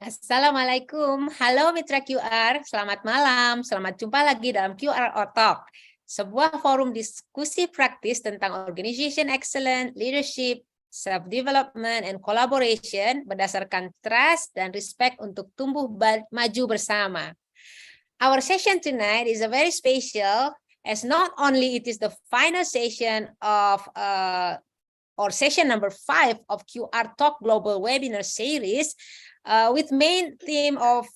Assalamualaikum, halo Mitra QR, selamat malam, selamat jumpa lagi dalam QR Talk, sebuah forum diskusi praktis tentang organization excellence, leadership, self-development, and collaboration berdasarkan trust dan respect untuk tumbuh maju bersama. Our session tonight is a very special, as not only it is the final session of or session number 5 of QR Talk Global Webinar Series, with main theme of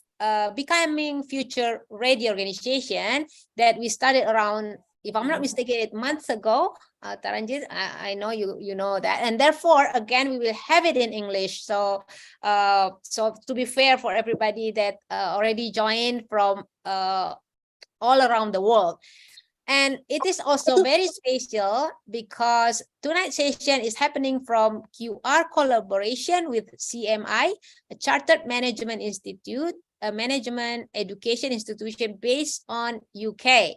becoming future ready organization that we started around, if I'm not mistaken, 8 months ago. Taranjit, I know you know that, and therefore again we will have it in English. So to be fair for everybody that already joined from all around the world. And it is also very special because tonight's session is happening from QR collaboration with CMI, a Chartered Management Institute, a management education institution based on UK.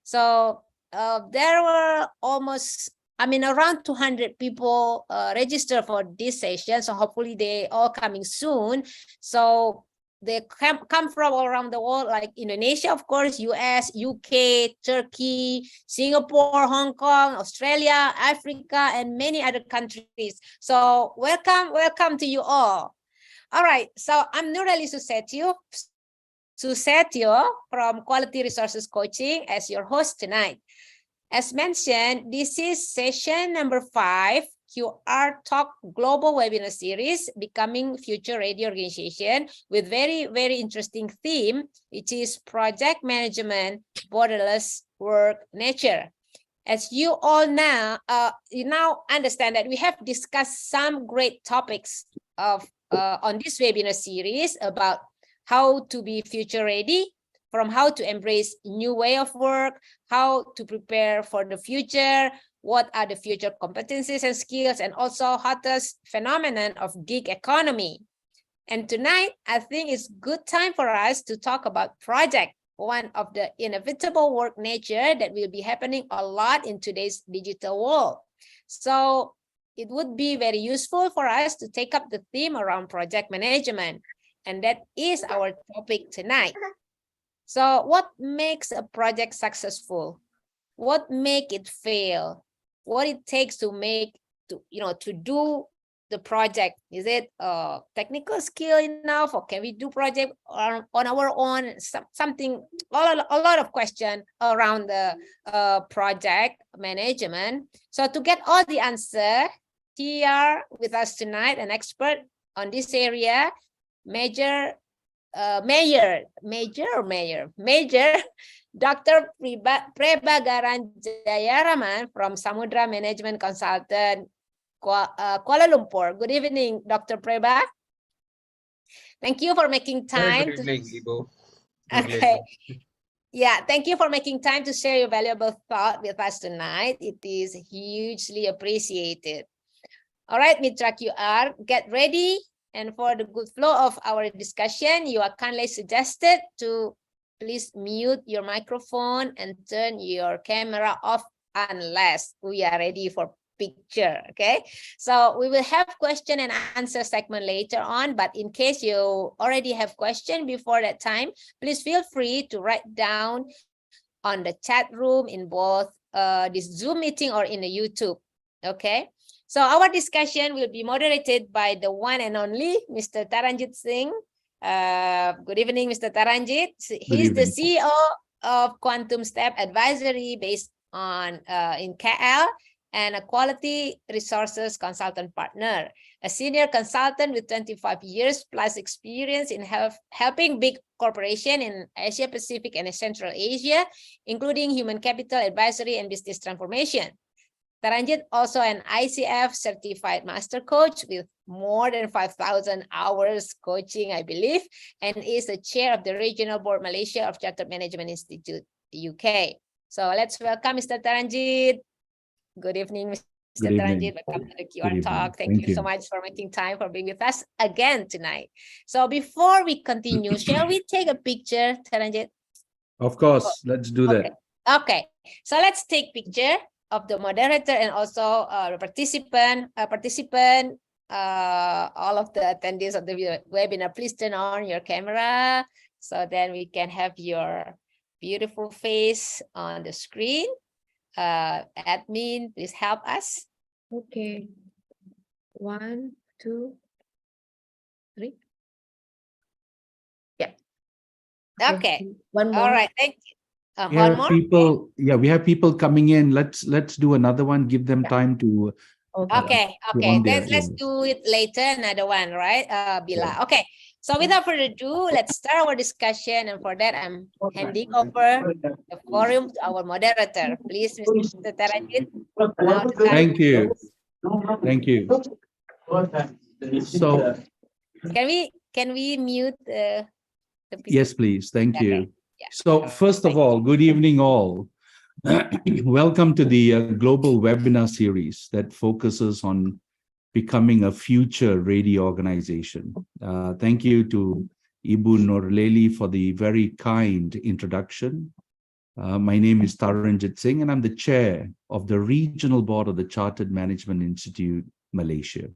So there were around 200 people registered for this session. So hopefully they all coming soon. So they come from all around the world, like Indonesia, of course, US, UK, Turkey, Singapore, Hong Kong, Australia, Africa, and many other countries. So welcome to you all. All right, so I'm Nurleli Susetiyo from Quality Resources Coaching as your host tonight. As mentioned, this is session number 5, QR Talk Global Webinar Series, Becoming Future Ready Organization, with very, very interesting theme, which is Project Management, Borderless Work Nature. As you all now, you now understand that we have discussed some great topics on this webinar series about how to be future ready, from how to embrace new way of work, how to prepare for the future, what are the future competencies and skills, and also hottest phenomenon of gig economy. And tonight, I think it's good time for us to talk about project, one of the inevitable work nature that will be happening a lot in today's digital world. So it would be very useful for us to take up the theme around project management. And that is our topic tonight. So what makes a project successful? What make it fail? What it takes to do the project? Is it technical skill enough, or can we do project on our own? A lot of questions around the project management. So to get all the answer, here with us tonight, an expert on this area, Major Dr. Prebagaran Jayaraman from Samudra Management Consultants, Kuala Lumpur. Good evening, Dr. Preba. Thank you for making time. Good evening, Ibu. Okay. Yeah, thank you for making time to share your valuable thought with us tonight. It is hugely appreciated. All right, Mitra QR, get ready. And for the good flow of our discussion, you are kindly suggested to please mute your microphone and turn your camera off unless we are ready for picture, okay? So we will have question and answer segment later on, but in case you already have question before that time, please feel free to write down on the chat room in both this Zoom meeting or in the YouTube, okay? So our discussion will be moderated by the one and only Mr. Taranjit Singh. Good evening, Mr. Taranjit. He's the CEO of Quantum Step Advisory based on in KL, and a quality resources consultant partner, a senior consultant with 25 years plus experience in helping big corporations in Asia Pacific and Central Asia, including human capital advisory and business transformation. Taranjit also an ICF certified master coach with more than 5,000 hours coaching, I believe, and is the chair of the regional board Malaysia of Chartered Management Institute, UK. So let's welcome Mr. Taranjit. Good evening, Mr. Taranjit. Welcome to the QR Talk. Thank you so much for making time for being with us again tonight. So before we continue, shall we take a picture, Taranjit? Of course, let's do that. Okay, so let's take picture of the moderator and also the participant all of the attendees of the webinar, please turn on your camera so then we can have your beautiful face on the screen. Admin, please help us. Okay. 1, 2, 3. Yeah. Okay. One more. All right. Thank you. We One have more. people, yeah, we have people coming in. Let's do another one. Give them time to. Okay. to Okay. on their Let's end. do it later. Another one, right? Bila. Yeah. Okay. So without further ado, let's start our discussion. And for that, I'm handing over the forum to our moderator. Please, Mr. Tarajit. Now the time. Thank you. Thank you. So, Can we mute the yes, please. Thank Okay. you. Yeah. So, first of all, good evening, all. Welcome to the global webinar series that focuses on becoming a future ready organization. Thank you to Ibu Nurleli for the very kind introduction. My name is Taranjit Singh, and I'm the chair of the regional board of the Chartered Management Institute, Malaysia.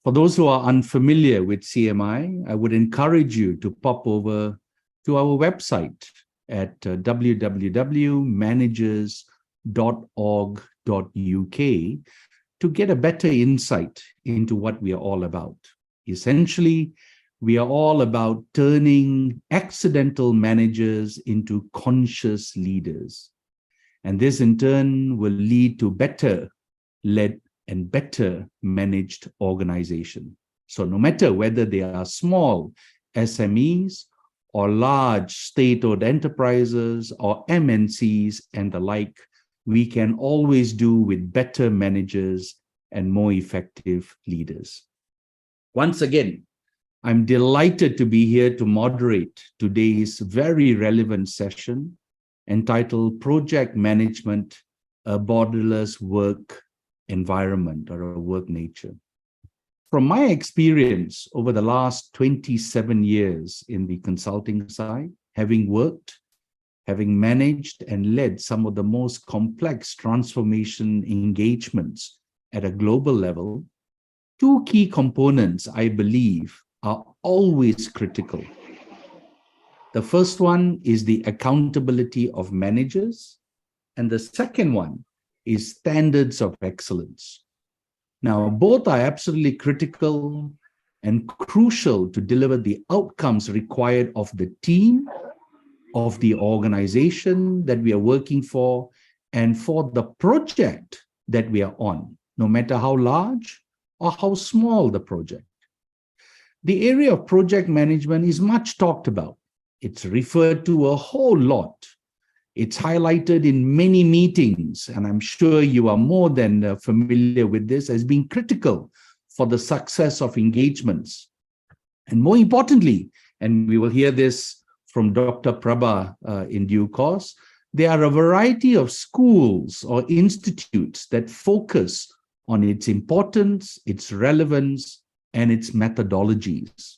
For those who are unfamiliar with CMI, I would encourage you to pop over to our website at www.managers.org.uk to get a better insight into what we are all about. Essentially, we are all about turning accidental managers into conscious leaders. And this in turn will lead to better led and better managed organization. So no matter whether they are small SMEs or large state-owned enterprises or MNCs and the like, we can always do with better managers and more effective leaders. Once again, I'm delighted to be here to moderate today's very relevant session entitled Project Management, a Borderless Work Environment or a Work Nature. From my experience over the last 27 years in the consulting side, having worked, having managed and led some of the most complex transformation engagements at a global level, two key components, I believe, are always critical. The first one is the accountability of managers, and the second one is standards of excellence. Now, both are absolutely critical and crucial to deliver the outcomes required of the team, of the organization that we are working for, and for the project that we are on, no matter how large or how small the project. The area of project management is much talked about. It's referred to a whole lot. It's highlighted in many meetings, and I'm sure you are more than familiar with this as being critical for the success of engagements. And more importantly, and we will hear this from Dr. Prabha in due course, there are a variety of schools or institutes that focus on its importance, its relevance, and its methodologies.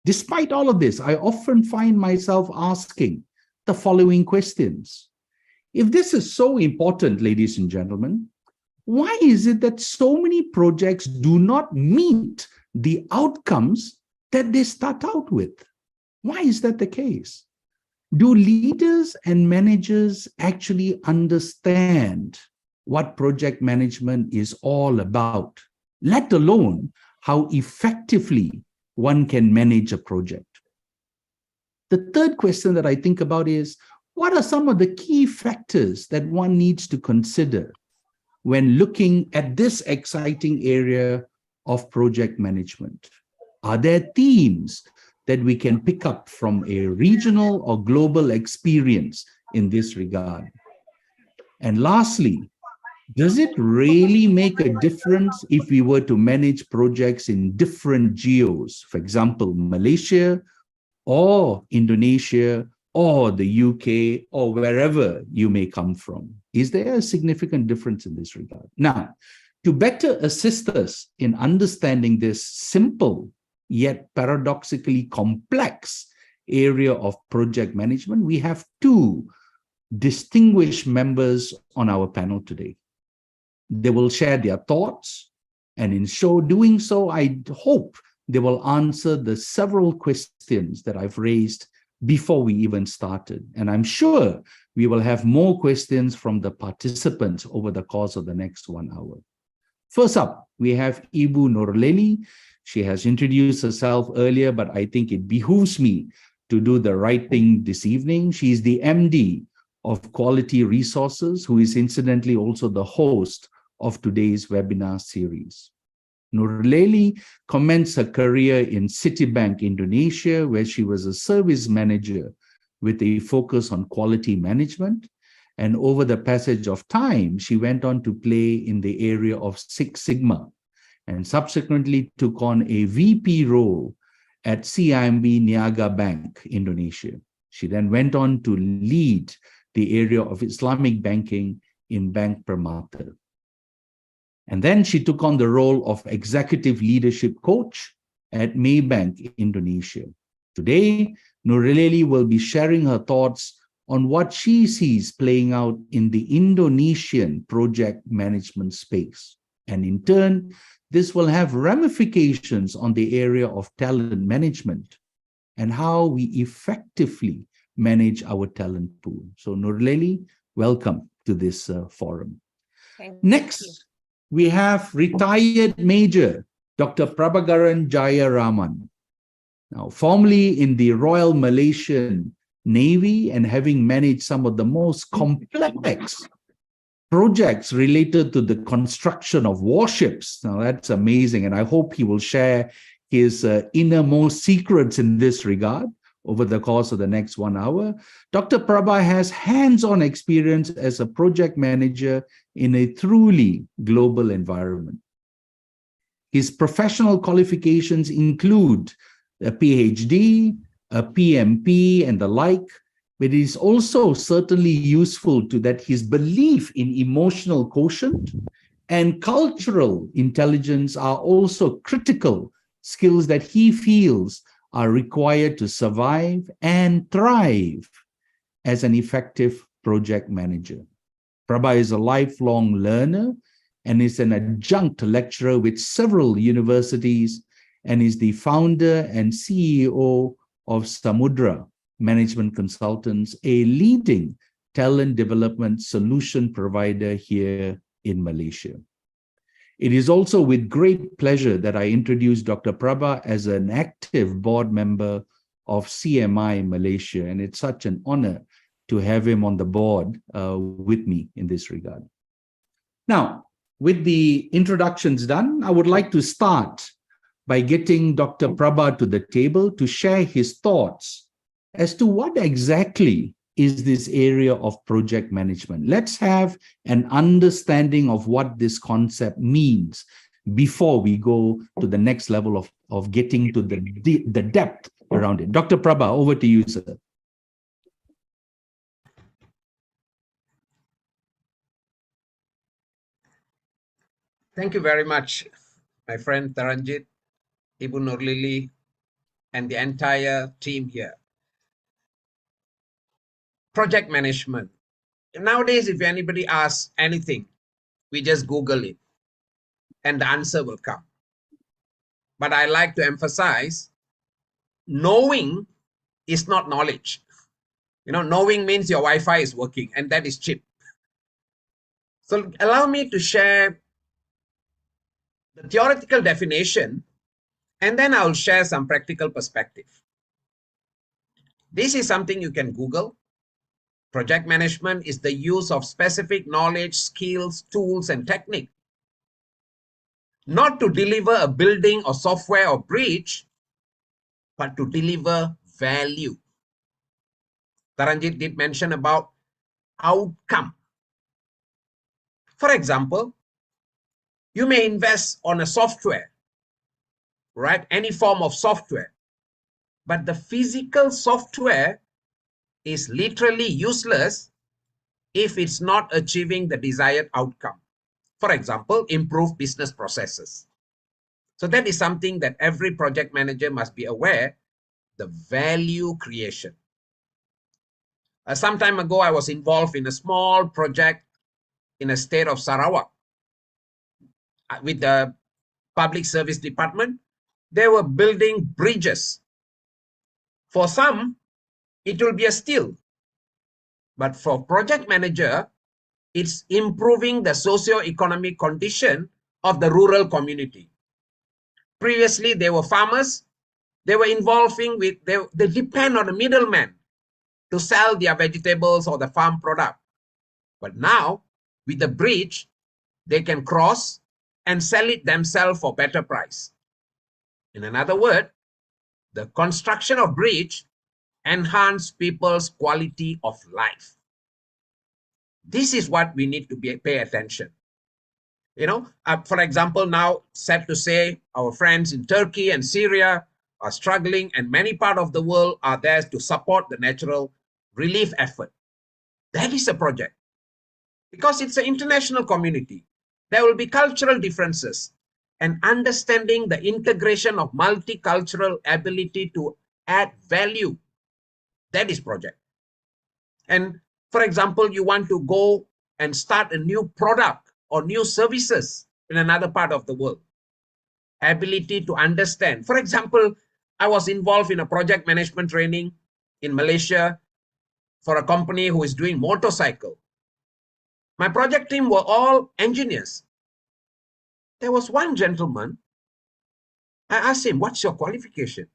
Despite all of this, I often find myself asking the following questions. If this is so important, ladies and gentlemen, why is it that so many projects do not meet the outcomes that they start out with? Why is that the case? Do leaders and managers actually understand what project management is all about, let alone how effectively one can manage a project? The third question that I think about is, what are some of the key factors that one needs to consider when looking at this exciting area of project management? Are there themes that we can pick up from a regional or global experience in this regard? And lastly, does it really make a difference if we were to manage projects in different geos, for example, Malaysia or Indonesia or the UK or wherever you may come from? Is there a significant difference in this regard? Now, to better assist us in understanding this simple yet paradoxically complex area of project management, we have two distinguished members on our panel today. They will share their thoughts And in doing so, I hope they will answer the several questions that I've raised before we even started. And I'm sure we will have more questions from the participants over the course of the next 1 hour. First up, we have Ibu Nurleli. She has introduced herself earlier, but I think it behooves me to do the right thing this evening. She is the MD of Quality Resources, who is incidentally also the host of today's webinar series. Nurleli commenced her career in Citibank, Indonesia, where she was a service manager with a focus on quality management. And over the passage of time, she went on to play in the area of Six Sigma and subsequently took on a VP role at CIMB Niaga Bank, Indonesia. She then went on to lead the area of Islamic banking in Bank Permata. And then she took on the role of executive leadership coach at Maybank, Indonesia. Today, Nurleli will be sharing her thoughts on what she sees playing out in the Indonesian project management space. And in turn, this will have ramifications on the area of talent management and how we effectively manage our talent pool. So Nurleli, welcome to this forum. Next, we have retired Major Dr. Prebagaran Jayaraman. Now, formerly in the Royal Malaysian Navy and having managed some of the most complex projects related to the construction of warships. Now, that's amazing, and I hope he will share his innermost secrets in this regard over the course of the next 1 hour. Dr. Prabha has hands-on experience as a project manager in a truly global environment. His professional qualifications include a PhD, a PMP, and the like, but it is also certainly useful to that his belief in emotional quotient and cultural intelligence are also critical skills that he feels are required to survive and thrive as an effective project manager. Prabha is a lifelong learner and is an adjunct lecturer with several universities and is the founder and CEO of Samudra Management Consultants, a leading talent development solution provider here in Malaysia. It is also with great pleasure that I introduce Dr. Prabha as an active board member of CMI Malaysia, and it's such an honor to have him on the board with me in this regard. Now, with the introductions done, I would like to start by getting Dr. Prabha to the table to share his thoughts as to what exactly is this area of project management. Let's have an understanding of what this concept means before we go to the next level of getting to the depth around it. Dr. Prabha, over to you, sir. Thank you very much, my friend Taranjit, Ibu Nurleli, and the entire team here. Project management. Nowadays, if anybody asks anything, we just Google it and the answer will come. But I like to emphasize, knowing is not knowledge. You know, knowing means your Wi-Fi is working and that is cheap. So allow me to share the theoretical definition and then I'll share some practical perspective. This is something you can Google. Project management is the use of specific knowledge, skills, tools, and technique, not to deliver a building or software or bridge, but to deliver value. Taranjit did mention about outcome. For example, you may invest on a software, right? Any form of software, but the physical software is literally useless if it's not achieving the desired outcome. For example, improve business processes. So that is something that every project manager must be aware, the value creation. Some time ago, I was involved in a small project in a state of Sarawak with the public service department, they were building bridges. For some, it will be a skill. But for project manager, it's improving the socio-economic condition of the rural community. Previously, they were farmers. They were involving with, they depend on a middleman to sell their vegetables or the farm product. But now, with the bridge, they can cross and sell it themselves for better price. In another word, the construction of bridge enhance people's quality of life. This is what we need to pay attention. You know, for example, now sad to say our friends in Turkey and Syria are struggling, and many parts of the world are there to support the natural relief effort. That is a project, because it's an international community. There will be cultural differences, and understanding the integration of multicultural ability to add value. That is project. And for example, you want to go and start a new product or new services in another part of the world. Ability to understand. For example, I was involved in a project management training in Malaysia for a company who is doing motorcycle. My project team were all engineers. There was one gentleman. I asked him, what's your qualification?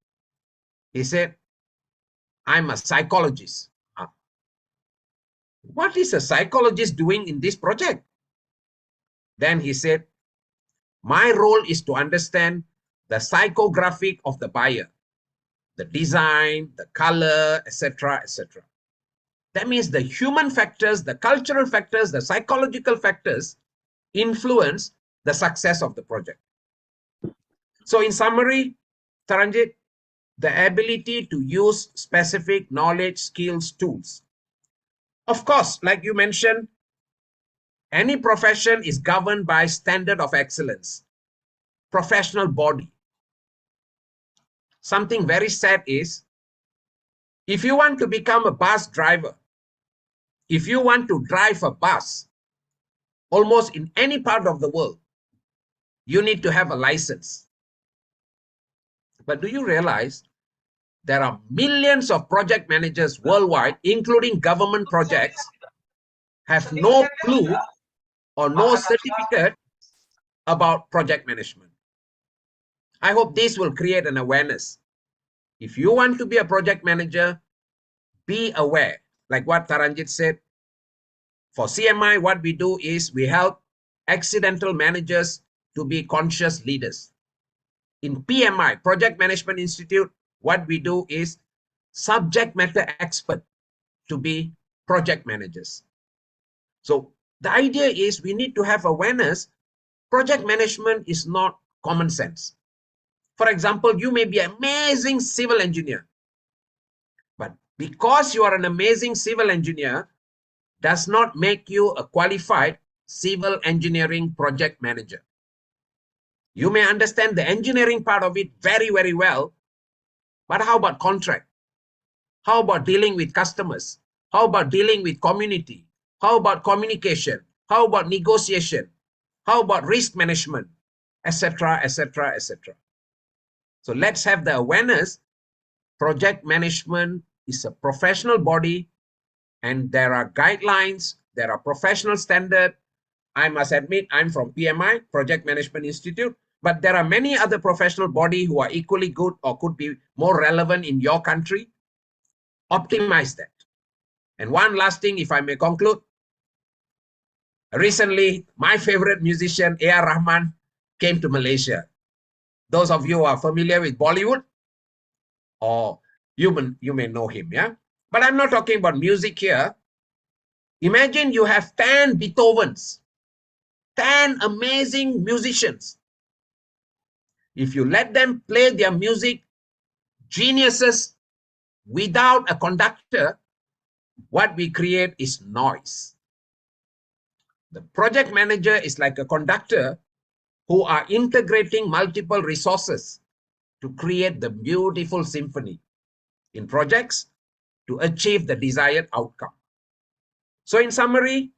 He said, I'm a psychologist. What is a psychologist doing in this project? Then he said, my role is to understand the psychographic of the buyer, the design, the color, etc., etc. That means the human factors, the cultural factors, the psychological factors influence the success of the project. So in summary, Taranjit, the ability to use specific knowledge, skills, tools. Of course, like you mentioned, any profession is governed by standard of excellence, professional body. Something very sad is, if you want to become a bus driver, if you want to drive a bus, almost in any part of the world, you need to have a license. But do you realize there are millions of project managers worldwide, including government projects, have no clue or no certificate about project management? I hope this will create an awareness. If you want to be a project manager, be aware. Like what Taranjit said, for CMI, what we do is we help accidental managers to be conscious leaders. In PMI, Project Management Institute, what we do is subject matter expert to be project managers. So the idea is we need to have awareness. Project management is not common sense. For example, you may be an amazing civil engineer, but because you are an amazing civil engineer does not make you a qualified civil engineering project manager. You may understand the engineering part of it very, very well, but how about contract? How about dealing with customers? How about dealing with community? How about communication? How about negotiation? How about risk management, etc., etc., etc.? So let's have the awareness. Project management is a professional body, and there are guidelines, there are professional standards. I must admit, I'm from PMI, Project Management Institute, but there are many other professional bodies who are equally good or could be more relevant in your country. Optimize that. And one last thing, if I may conclude. Recently, my favorite musician, A.R. Rahman, came to Malaysia. Those of you who are familiar with Bollywood, or you may know him, yeah? But I'm not talking about music here. Imagine you have 10 Beethovens, 10 amazing musicians. If you let them play their music, geniuses, without a conductor, what we create is noise. The project manager is like a conductor who are integrating multiple resources to create the beautiful symphony in projects to achieve the desired outcome. So in summary,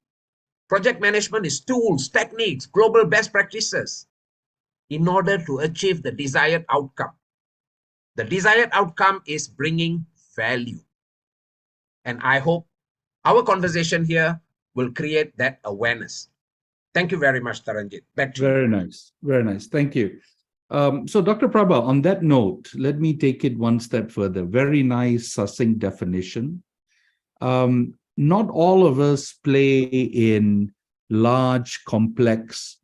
project management is tools, techniques, global best practices. in order to achieve the desired outcome. The desired outcome is bringing value. And I hope our conversation here will create that awareness. Thank you very much, Taranjit. Back to you. Very nice. Very nice. Thank you. So Dr. Prabha, on that note, let me take it one step further. Very nice, succinct definition. Not all of us play in large, complex,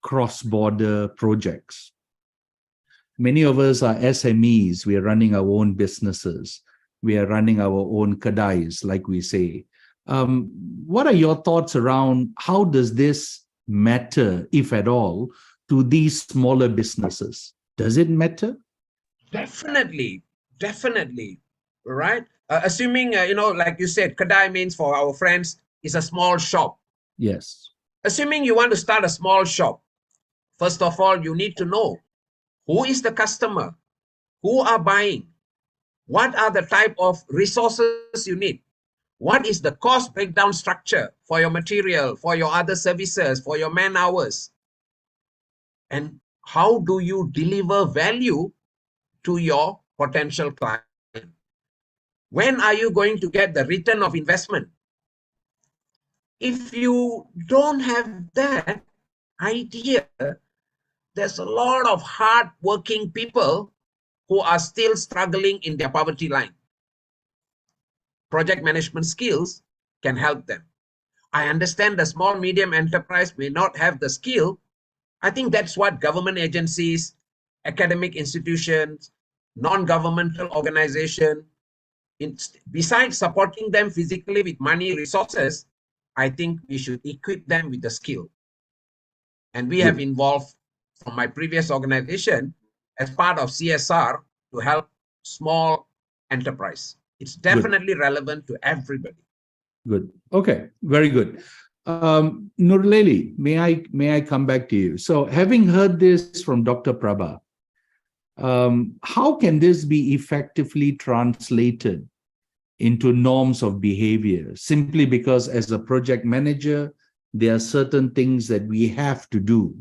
cross-border projects. Many of us are SMEs. We are running our own businesses. We are running our own kadais, like we say. What are your thoughts around how does this matter, if at all, to these smaller businesses? Does it matter? Definitely, definitely, right? Assuming, like you said, kadai means for our friends is a small shop. Yes. Assuming you want to start a small shop, first of all, you need to know who is the customer, who are buying, what are the type of resources you need, what is the cost breakdown structure for your material, for your other services, for your man hours, and how do you deliver value to your potential client? When are you going to get the return of investment? If you don't have that idea, there's a lot of hard-working people who are still struggling in their poverty line. Project management skills can help them. I understand the small, medium enterprise may not have the skill. I think that's what government agencies, academic institutions, non-governmental organizations, besides supporting them physically with money, resources, I think we should equip them with the skill. And we have involved from my previous organization as part of CSR to help small enterprise. It's definitely relevant to everybody. Good. Okay. Very good. Nurleli, may I come back to you? So having heard this from Dr. Prabha, how can this be effectively translated into norms of behavior? Simply because as a project manager, there are certain things that we have to do.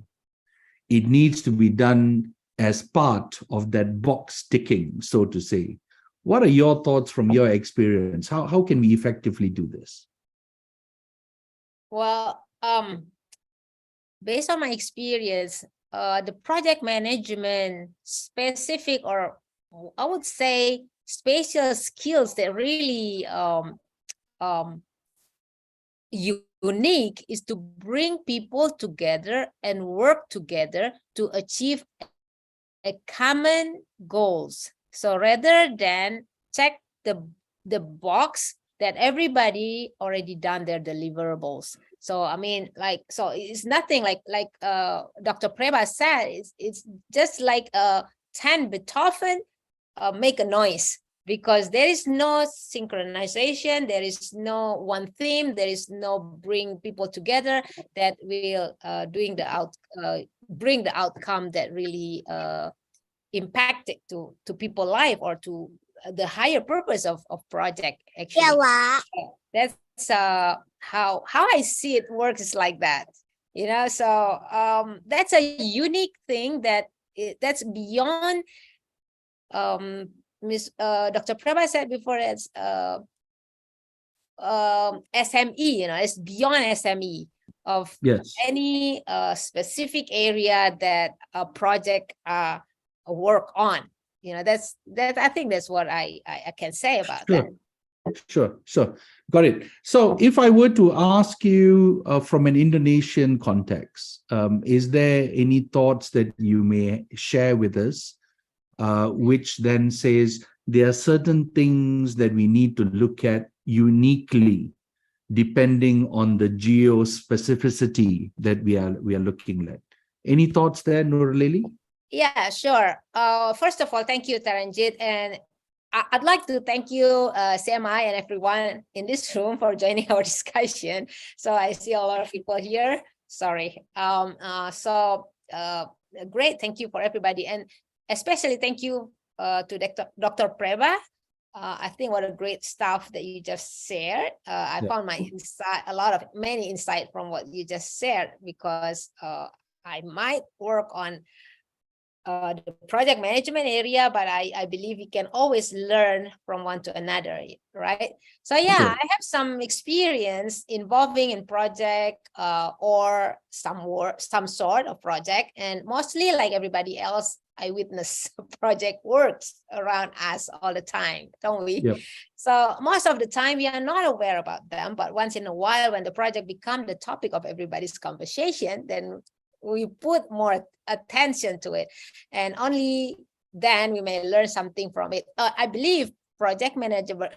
It needs to be done as part of that box ticking, so to say. What are your thoughts from your experience? How can we effectively do this? Well, based on my experience, the project management specific, or I would say spatial skills that really unique is to bring people together and work together to achieve a common goals. So rather than check the box that everybody already done their deliverables. So I mean, so it's nothing like Dr. Preba said. It's just like 10 Beethoven make a noise, because there is no synchronization, there is no one theme, there is no bring people together that will bring the outcome that really impacted to people life or to the higher purpose of project. Actually, that's how I see it works, is like that, so that's a unique thing that's beyond Dr. Prabha said before, it's SME, it's beyond SME of any specific area that a project work on. That I think that's what I can say about that. Sure. Got it. So if I were to ask you from an Indonesian context, is there any thoughts that you may share with us, which then says there are certain things that we need to look at uniquely depending on the geo-specificity that we are looking at? Any thoughts there, Nurleli? Yeah, sure. First of all, thank you, Taranjit. And I'd like to thank you, CMI, and everyone in this room for joining our discussion. So I see a lot of people here. Sorry. Great. Thank you for everybody. And especially thank you to Dr. Preba. I think what a great stuff that you just shared. I found many insight from what you just shared, because I might work on the project management area, but I believe we can always learn from one to another, right? So yeah, Sure. I have some experience involving in project or some sort of project, and mostly like everybody else, I witness project works around us all the time, don't we? Yep. So most of the time we are not aware about them, but once in a while when the project becomes the topic of everybody's conversation, then we put more attention to it, and only then we may learn something from it. I believe project manager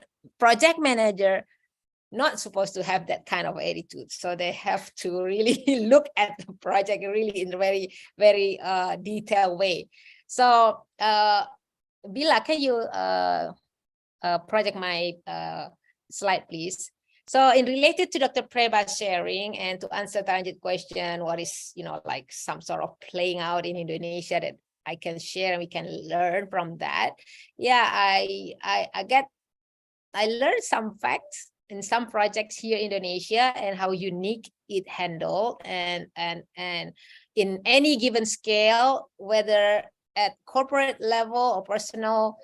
not supposed to have that kind of attitude, so they have to really look at the project really in a very detailed way. So Bila, can you project my slide, please? So in related to Dr. Preba's sharing, and to answer Taranjit's question, what is, like some sort of playing out in Indonesia that I can share and we can learn from that. Yeah, I learned some facts in some projects here in Indonesia and how unique it handled, and in any given scale, whether at corporate level or personal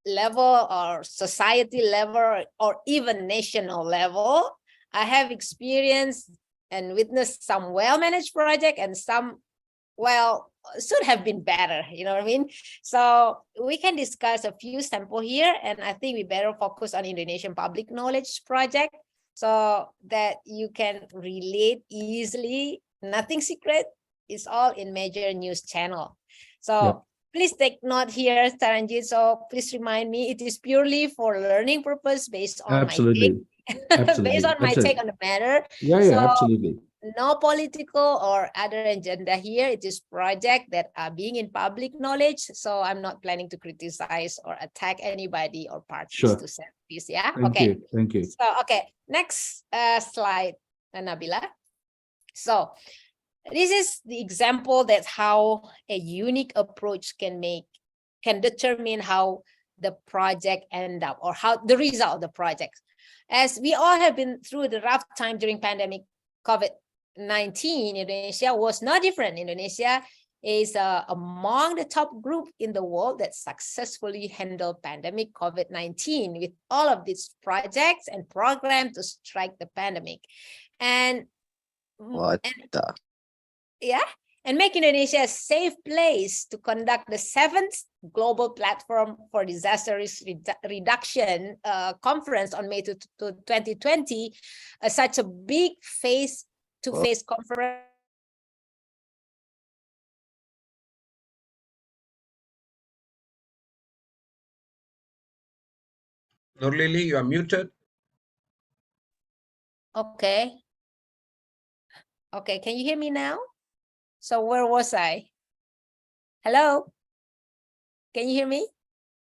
level or society level or even national level, I have experienced and witnessed some well-managed project and some, well, should have been better, you know what I mean? So we can discuss a few sample here, and I think we better focus on Indonesian public knowledge project so that you can relate easily. Nothing secret, it's all in major news channel. So Yep. Please take note here, Taranjit. So please remind me, it is purely for learning purpose based on Absolutely. my take, Absolutely. based on my That's it. take on the matter. Yeah, So absolutely. no political or other agenda here. It is project that are being in public knowledge. So I'm not planning to criticize or attack anybody or parties Sure. to set this. Yeah. Thank Okay. you. Thank you. So next slide, Nabila. So this is the example that how a unique approach can determine how the project end up, or how the result of the project. As we all have been through the rough time during pandemic COVID-19, Indonesia was no different. Indonesia is among the top group in the world that successfully handled pandemic COVID-19 with all of these projects and programs to strike the pandemic. And make Indonesia a safe place to conduct the 7th Global Platform for Disaster Risk Reduction conference on May 2020, such a big face-to-face conference. Nurleli, you are muted. Okay, can you hear me now? So where was I? Hello? Can you hear me?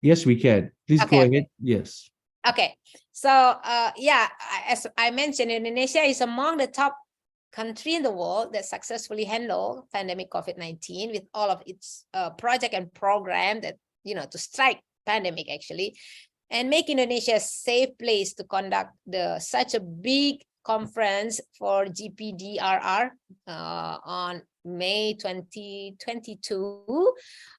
Yes, we can. Please go ahead. Yes. Okay. So as I mentioned, Indonesia is among the top country in the world that successfully handled pandemic COVID-19 with all of its project and program that, to strike pandemic actually, and make Indonesia a safe place to conduct such a big conference for GPDRR on May 2022.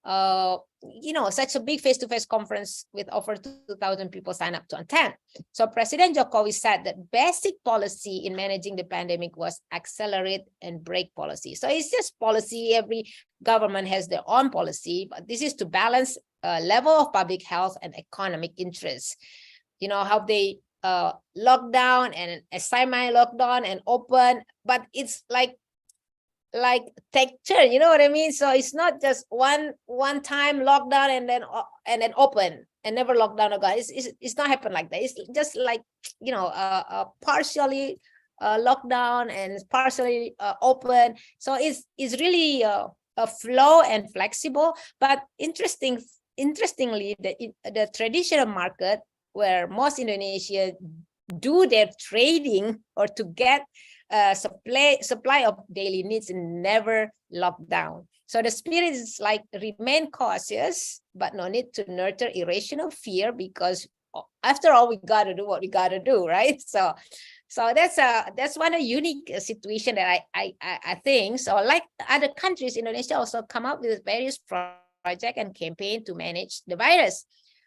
Such a big face-to-face conference with over 2,000 people sign up to attend. So President Jokowi said that basic policy in managing the pandemic was accelerate and break policy. So it's just policy. Every government has their own policy, but this is to balance level of public health and economic interests. How they lockdown and a semi-lockdown and open, but it's like take turn, you know what I mean? So it's not just one time lockdown and then open and never lockdown again. It's not happen like that. It's just like partially lockdown and partially open. So it's really a flow and flexible. But interestingly, the traditional market where most Indonesia do their trading or to get supply of daily needs and never lock down. So the spirit is like remain cautious, but no need to nurture irrational fear, because after all, we got to do what we got to do, right? So So that's one a unique situation that I think. So like other countries, Indonesia also come up with various projects and campaign to manage the virus.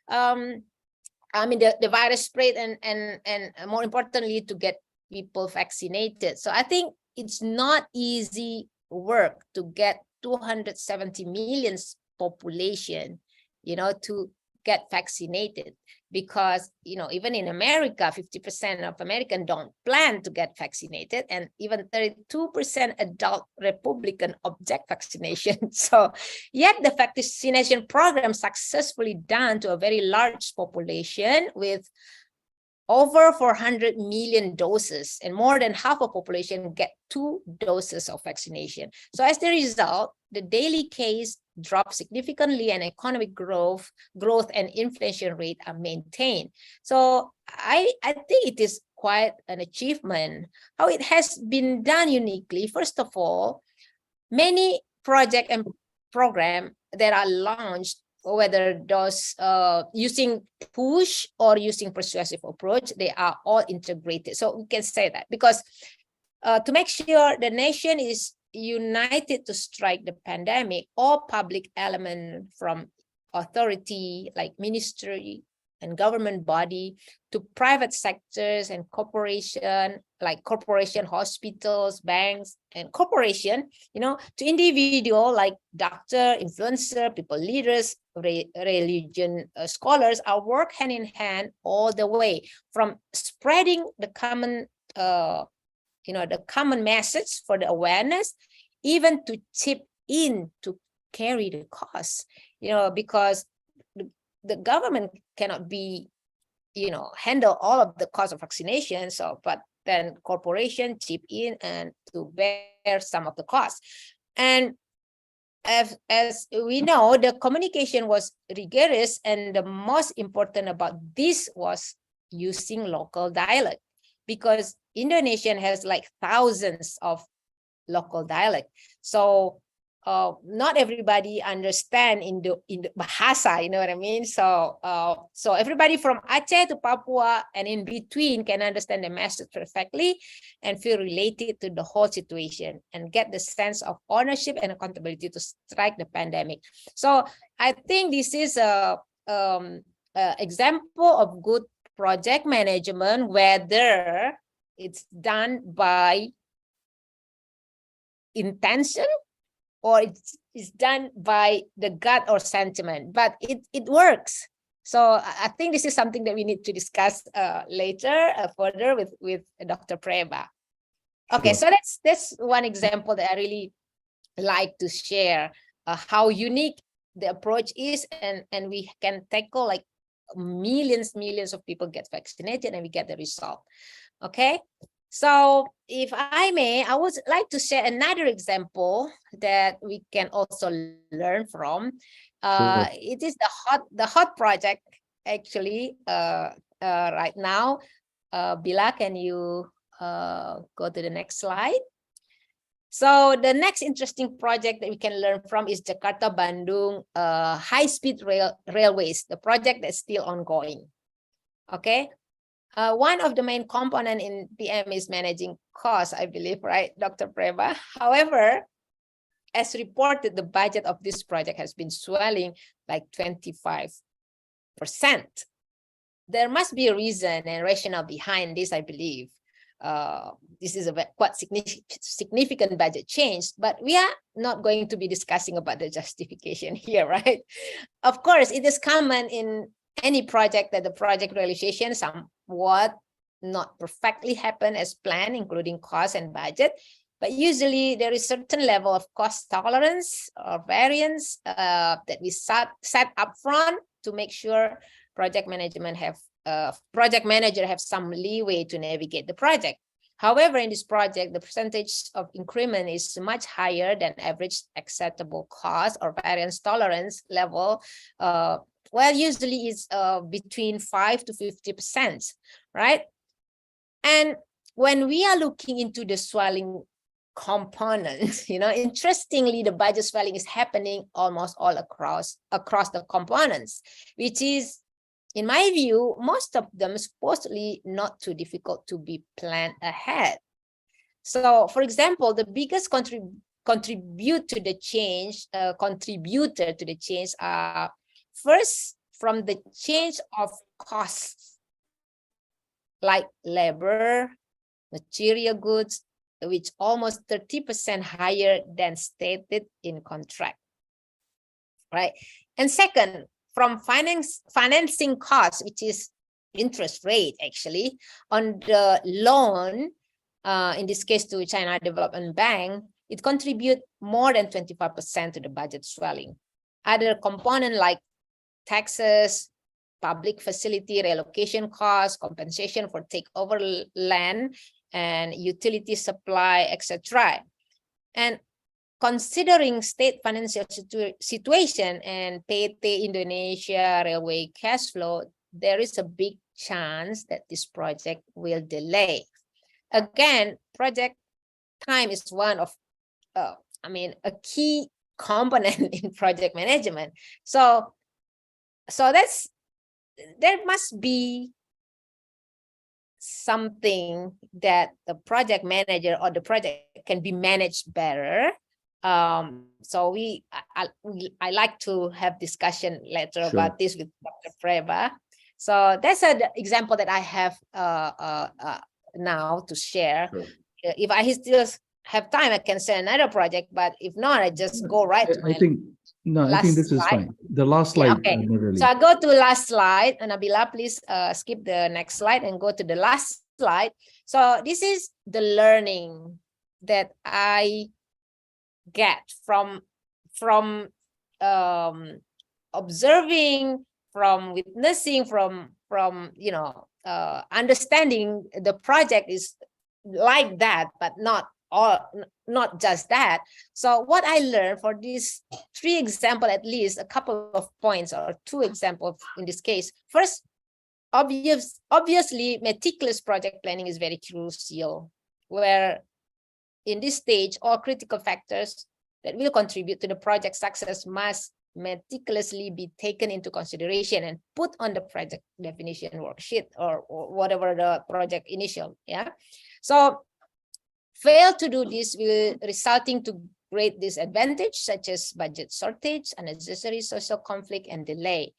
I mean the virus spread and more importantly to get people vaccinated. So I think it's not easy work to get 270 million population, to get vaccinated, because even in America 50% of Americans don't plan to get vaccinated, and even 32% adult Republican object vaccination. So yet the vaccination program successfully done to a very large population with over 400 million doses, and more than half of population get 2 doses of vaccination. So as the result, the daily case dropped significantly and economic growth and inflation rate are maintained. So I think it is quite an achievement. How it has been done uniquely, first of all, many project and program that are launched, whether those using push or using persuasive approach, they are all integrated. So we can say that because to make sure the nation is united to strike the pandemic, all public element from authority like ministry and government body to private sectors and corporation, like corporation, hospitals, banks, and corporation, to individual like doctor, influencer, people leaders, religion scholars, are work hand in hand all the way from spreading the common the common message for the awareness, even to chip in to carry the cost, because the government cannot be, handle all of the cost of vaccination. So, but then corporation chip in and to bear some of the costs. And as we know, the communication was rigorous, and the most important about this was using local dialect, because Indonesian has like thousands of local dialect. So not everybody understand in the bahasa, you know what I mean? So so everybody from Aceh to Papua and in between can understand the message perfectly and feel related to the whole situation and get the sense of ownership and accountability to strike the pandemic. So I think this is a example of good project management, whether it's done by intention or it's done by the gut or sentiment, but it works. So I think this is something that we need to discuss later further with Dr. Preba. Okay, Sure. so that's one example that I really like to share, how unique the approach is, and we can tackle like millions of people get vaccinated and we get the result. Okay, so if I may, I would like to share another example that we can also learn from. Sure. It is the hot project actually right now. Bila, can you go to the next slide? So the next interesting project that we can learn from is Jakarta-Bandung high-speed railways, the project that's still ongoing. Okay. One of the main component in PM is managing costs, I believe, right, Dr. Preba? However, as reported, the budget of this project has been swelling like 25%. There must be a reason and rationale behind this, I believe. This is a quite significant budget change, but we are not going to be discussing about the justification here, right? Of course, it is common in any project that the project realization somewhat not perfectly happen as planned, including cost and budget, but usually there is certain level of cost tolerance or variance that we set up front to make sure project manager have some leeway to navigate the project. However, in this project, the percentage of increment is much higher than average acceptable cost or variance tolerance level. Well, usually it's between 5 to 50%, right? And when we are looking into the swelling component, interestingly, the budget swelling is happening almost all across the components, which is in my view, most of them supposedly not too difficult to be planned ahead. So, for example, the biggest contributor to the change are first from the change of costs, like labor, material goods, which almost 30% higher than stated in contract, right? And second, from financing costs, which is interest rate actually on the loan, in this case to China Development Bank, it contributes more than 25% to the budget swelling. Other components like taxes, public facility relocation costs, compensation for takeover land, and utility supply, etc. And considering state financial situation and PT Indonesia railway cash flow, there is a big chance that this project will delay. Again, project time is one of, a key component in project management. So there must be something that the project manager or the project can be managed better. So I like to have discussion later about this with Dr. Preba. So that's an example that I have now to share. If I still have time, I can say another project, but if not, I just go right to my I think this is fine. The last slide. Okay, so I go to the last slide, and Nabila, please skip the next slide and go to the last slide. So this is the learning that I get from observing, from witnessing, from understanding the project is like that, but not just that. So what I learned for these 3 examples, at least a couple of points or 2 examples in this case. First, obviously, meticulous project planning is very crucial, where in this stage, all critical factors that will contribute to the project success must meticulously be taken into consideration and put on the project definition worksheet or whatever the project initial. So fail to do this will resulting to great disadvantage such as budget shortage, unnecessary social conflict, and delay.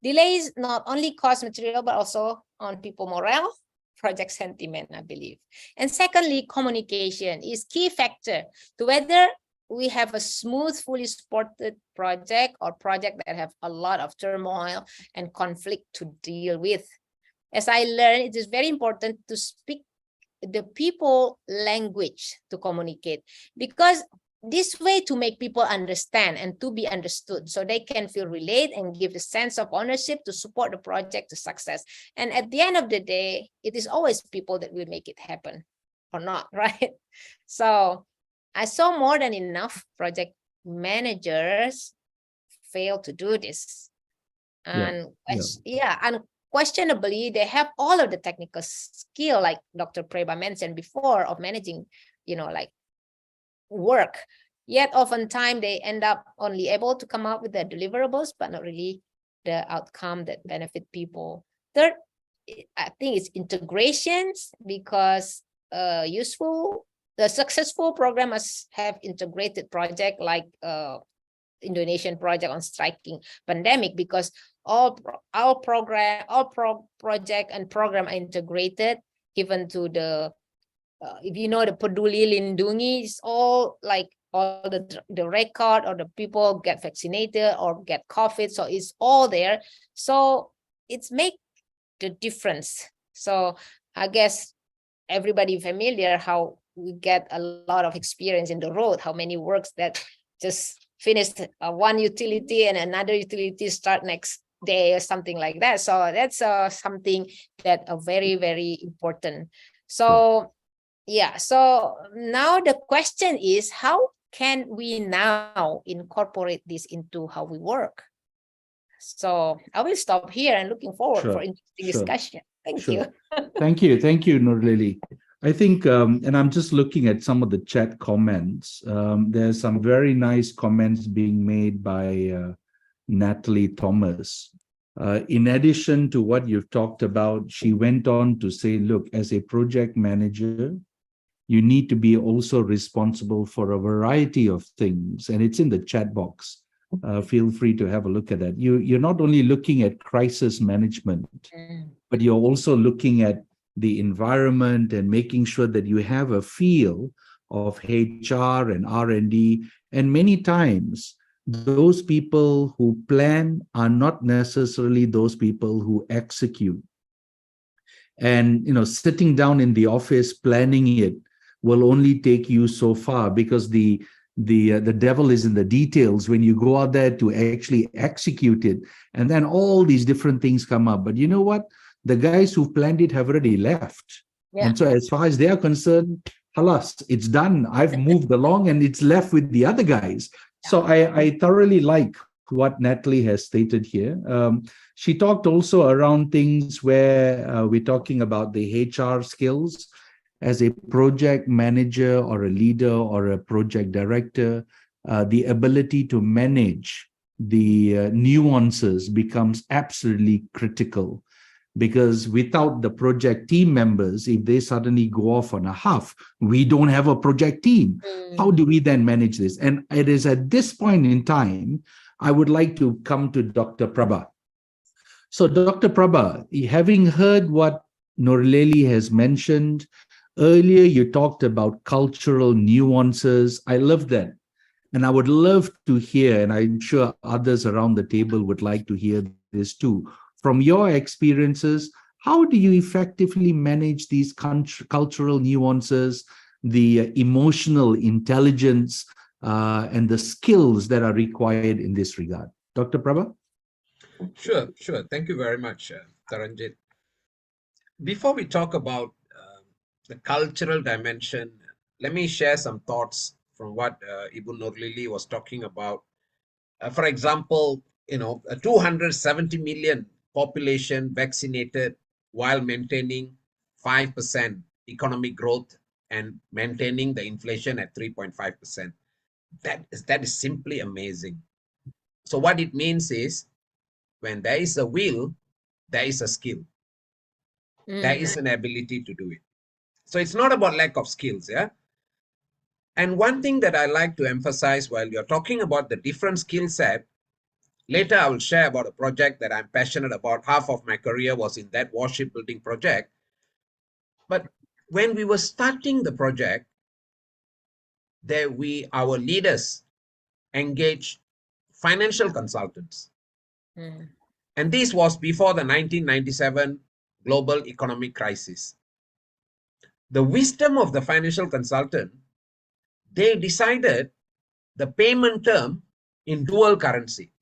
Delays not only cost material but also on people morale, project sentiment, I believe. And secondly, communication is key factor to whether we have a smooth, fully supported project or project that have a lot of turmoil and conflict to deal with. As I learned, it is very important to speak the people language to communicate, because this way to make people understand and to be understood so they can feel relate and give a sense of ownership to support the project to success. And at the end of the day, it is always people that will make it happen or not, right? So I saw more than enough project managers fail to do this. And unquestionably, they have all of the technical skill, like Dr. Preba mentioned before, of managing, like work. Yet oftentimes they end up only able to come up with the deliverables, but not really the outcome that benefit people. Third, I think it's integrations, because the successful program must have integrated project like Indonesian project on striking pandemic, because all project and program are integrated, given to the if you know the Peduli Lindungi, is all like all the record or the people get vaccinated or get COVID, so it's all there. So it's make the difference. So I guess everybody familiar how we get a lot of experience in the road, how many works that just finished one utility and another utility start next day or something like that. So that's something that are very, very important. So so now the question is, how can we now incorporate this into how we work? So I will stop here and looking forward for interesting discussion. Thank you. Thank you, Nurleli. I think, and I'm just looking at some of the chat comments. There's some very nice comments being made by Natalie Thomas. In addition to what you've talked about, she went on to say, look, as a project manager, you need to be also responsible for a variety of things. And it's in the chat box. Feel free to have a look at that. You're not only looking at crisis management, but you're also looking at the environment and making sure that you have a feel of HR and R&D. And many times, those people who plan are not necessarily those people who execute. And sitting down in the office planning it will only take you so far, because the devil is in the details when you go out there to actually execute it. And then all these different things come up. But you know what? The guys who planned it have already left. Yeah. And so as far as they are concerned, halas, it's done. I've moved along and it's left with the other guys. So I thoroughly like what Natalie has stated here. She talked also around things where we're talking about the HR skills. As a project manager or a leader or a project director, the ability to manage the nuances becomes absolutely critical. Because without the project team members, if they suddenly go off on a huff, we don't have a project team. How do we then manage this? And it is at this point in time, I would like to come to Dr. Prabha. So Dr. Prabha, having heard what Nurleli has mentioned, earlier you talked about cultural nuances. I love that. And I would love to hear, and I'm sure others around the table would like to hear this too. From your experiences, how do you effectively manage these cultural nuances, the emotional intelligence, and the skills that are required in this regard? Dr. Prabha? Sure. Thank you very much, Taranjit. Before we talk about the cultural dimension, let me share some thoughts from what Ibu Nurleli was talking about. For example, a 270 million population vaccinated while maintaining 5% economic growth and maintaining the inflation at 3.5%. That is simply amazing. So what it means is, when there is a will, there is a skill. There is an ability to do it. So it's not about lack of skills, yeah? And one thing that I like to emphasize while you're talking about the different skill set, later I will share about a project that I'm passionate about. Half of my career was in that warship building project. But when we were starting the project, our leaders engaged financial consultants. And this was before the 1997 global economic crisis. The wisdom of the financial consultant, they decided the payment term in dual currency,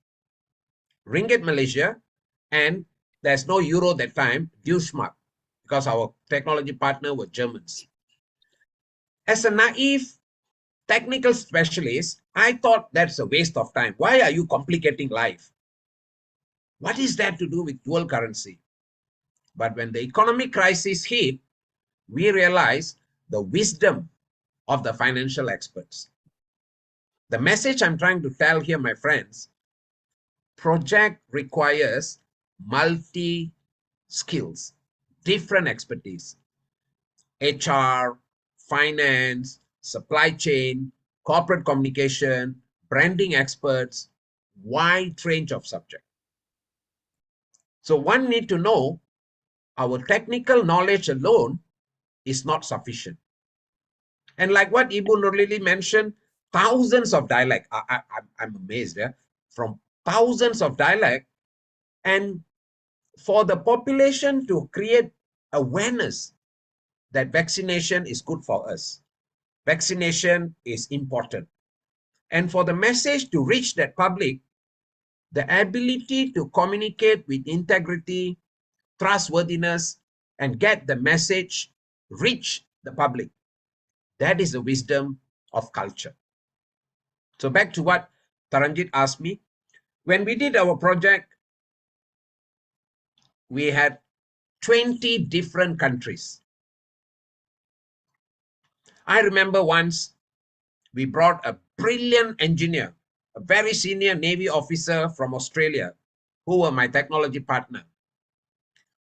Ringgit Malaysia, and there's no euro that time, Deutschmark, because our technology partner were Germans. As a naive technical specialist, I thought that's a waste of time. Why are you complicating life? What is that to do with dual currency? But when the economic crisis hit, we realized the wisdom of the financial experts. The message I'm trying to tell here, my friends, project requires multi-skills, different expertise. HR, finance, supply chain, corporate communication, branding experts, wide range of subject. So one need to know our technical knowledge alone is not sufficient. And like what Ibu Nurleli mentioned, thousands of dialect. I'm amazed, yeah? From thousands of dialect, and for the population to create awareness that vaccination is good for us. Vaccination is important. And for the message to reach that public, the ability to communicate with integrity, trustworthiness, and get the message reach the public. That is the wisdom of culture. So back to what Taranjit asked me. When we did our project, we had 20 different countries. I remember once we brought a brilliant engineer, a very senior Navy officer from Australia. who were my technology partner.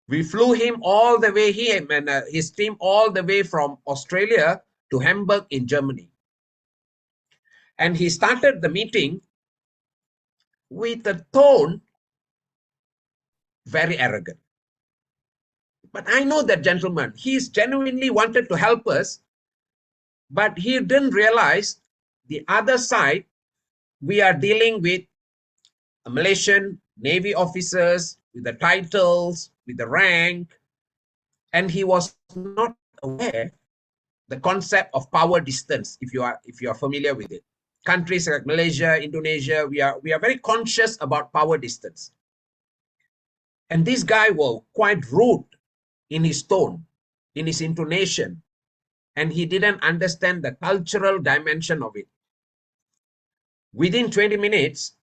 We flew him all the way, him and his team all the way from Australia to Hamburg in Germany. And he started the meeting with a tone very arrogant. But I know that gentleman, he's genuinely wanted to help us, but he didn't realize the other side, we are dealing with Malaysian Navy officers with the titles, with the rank, and he was not aware the concept of power distance, if you are familiar with it. Countries like Malaysia, Indonesia, we are very conscious about power distance. And this guy was quite rude in his tone, in his intonation, and he didn't understand the cultural dimension of it. Within 20 minutes,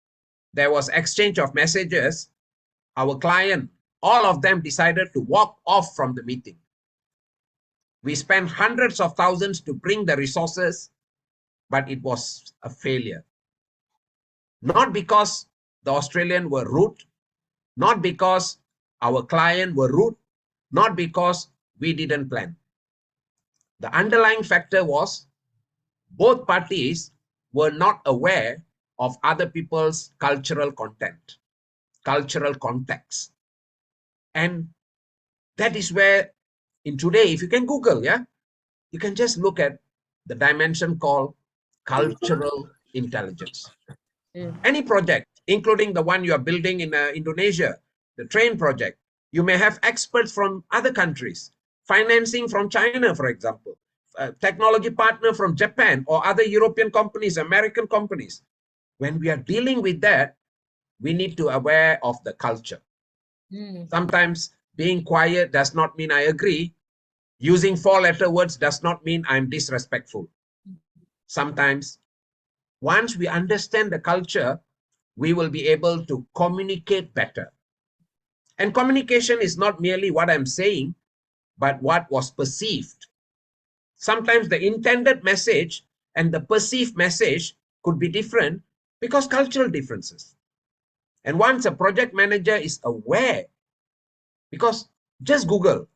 there was exchange of messages. Our client, all of them decided to walk off from the meeting. We spent hundreds of thousands to bring the resources, but it was a failure. Not because the Australians were rude, not because our client were rude, not because we didn't plan. The underlying factor was both parties were not aware of other people's cultural content, cultural context. And that is where in today, if you can Google, you can just look at the dimension called cultural intelligence. Any project, including the one you are building in Indonesia, the train project, you may have experts from other countries, financing from China, for example, technology partner from Japan or other European companies, American companies. When we are dealing with that, we need to be aware of the culture. Sometimes being quiet does not mean I agree. Using 4-letter words does not mean I'm disrespectful. Sometimes, once we understand the culture, we will be able to communicate better. And communication is not merely what I'm saying, but what was perceived. Sometimes the intended message and the perceived message could be different because cultural differences. And once a project manager is aware, because just Google,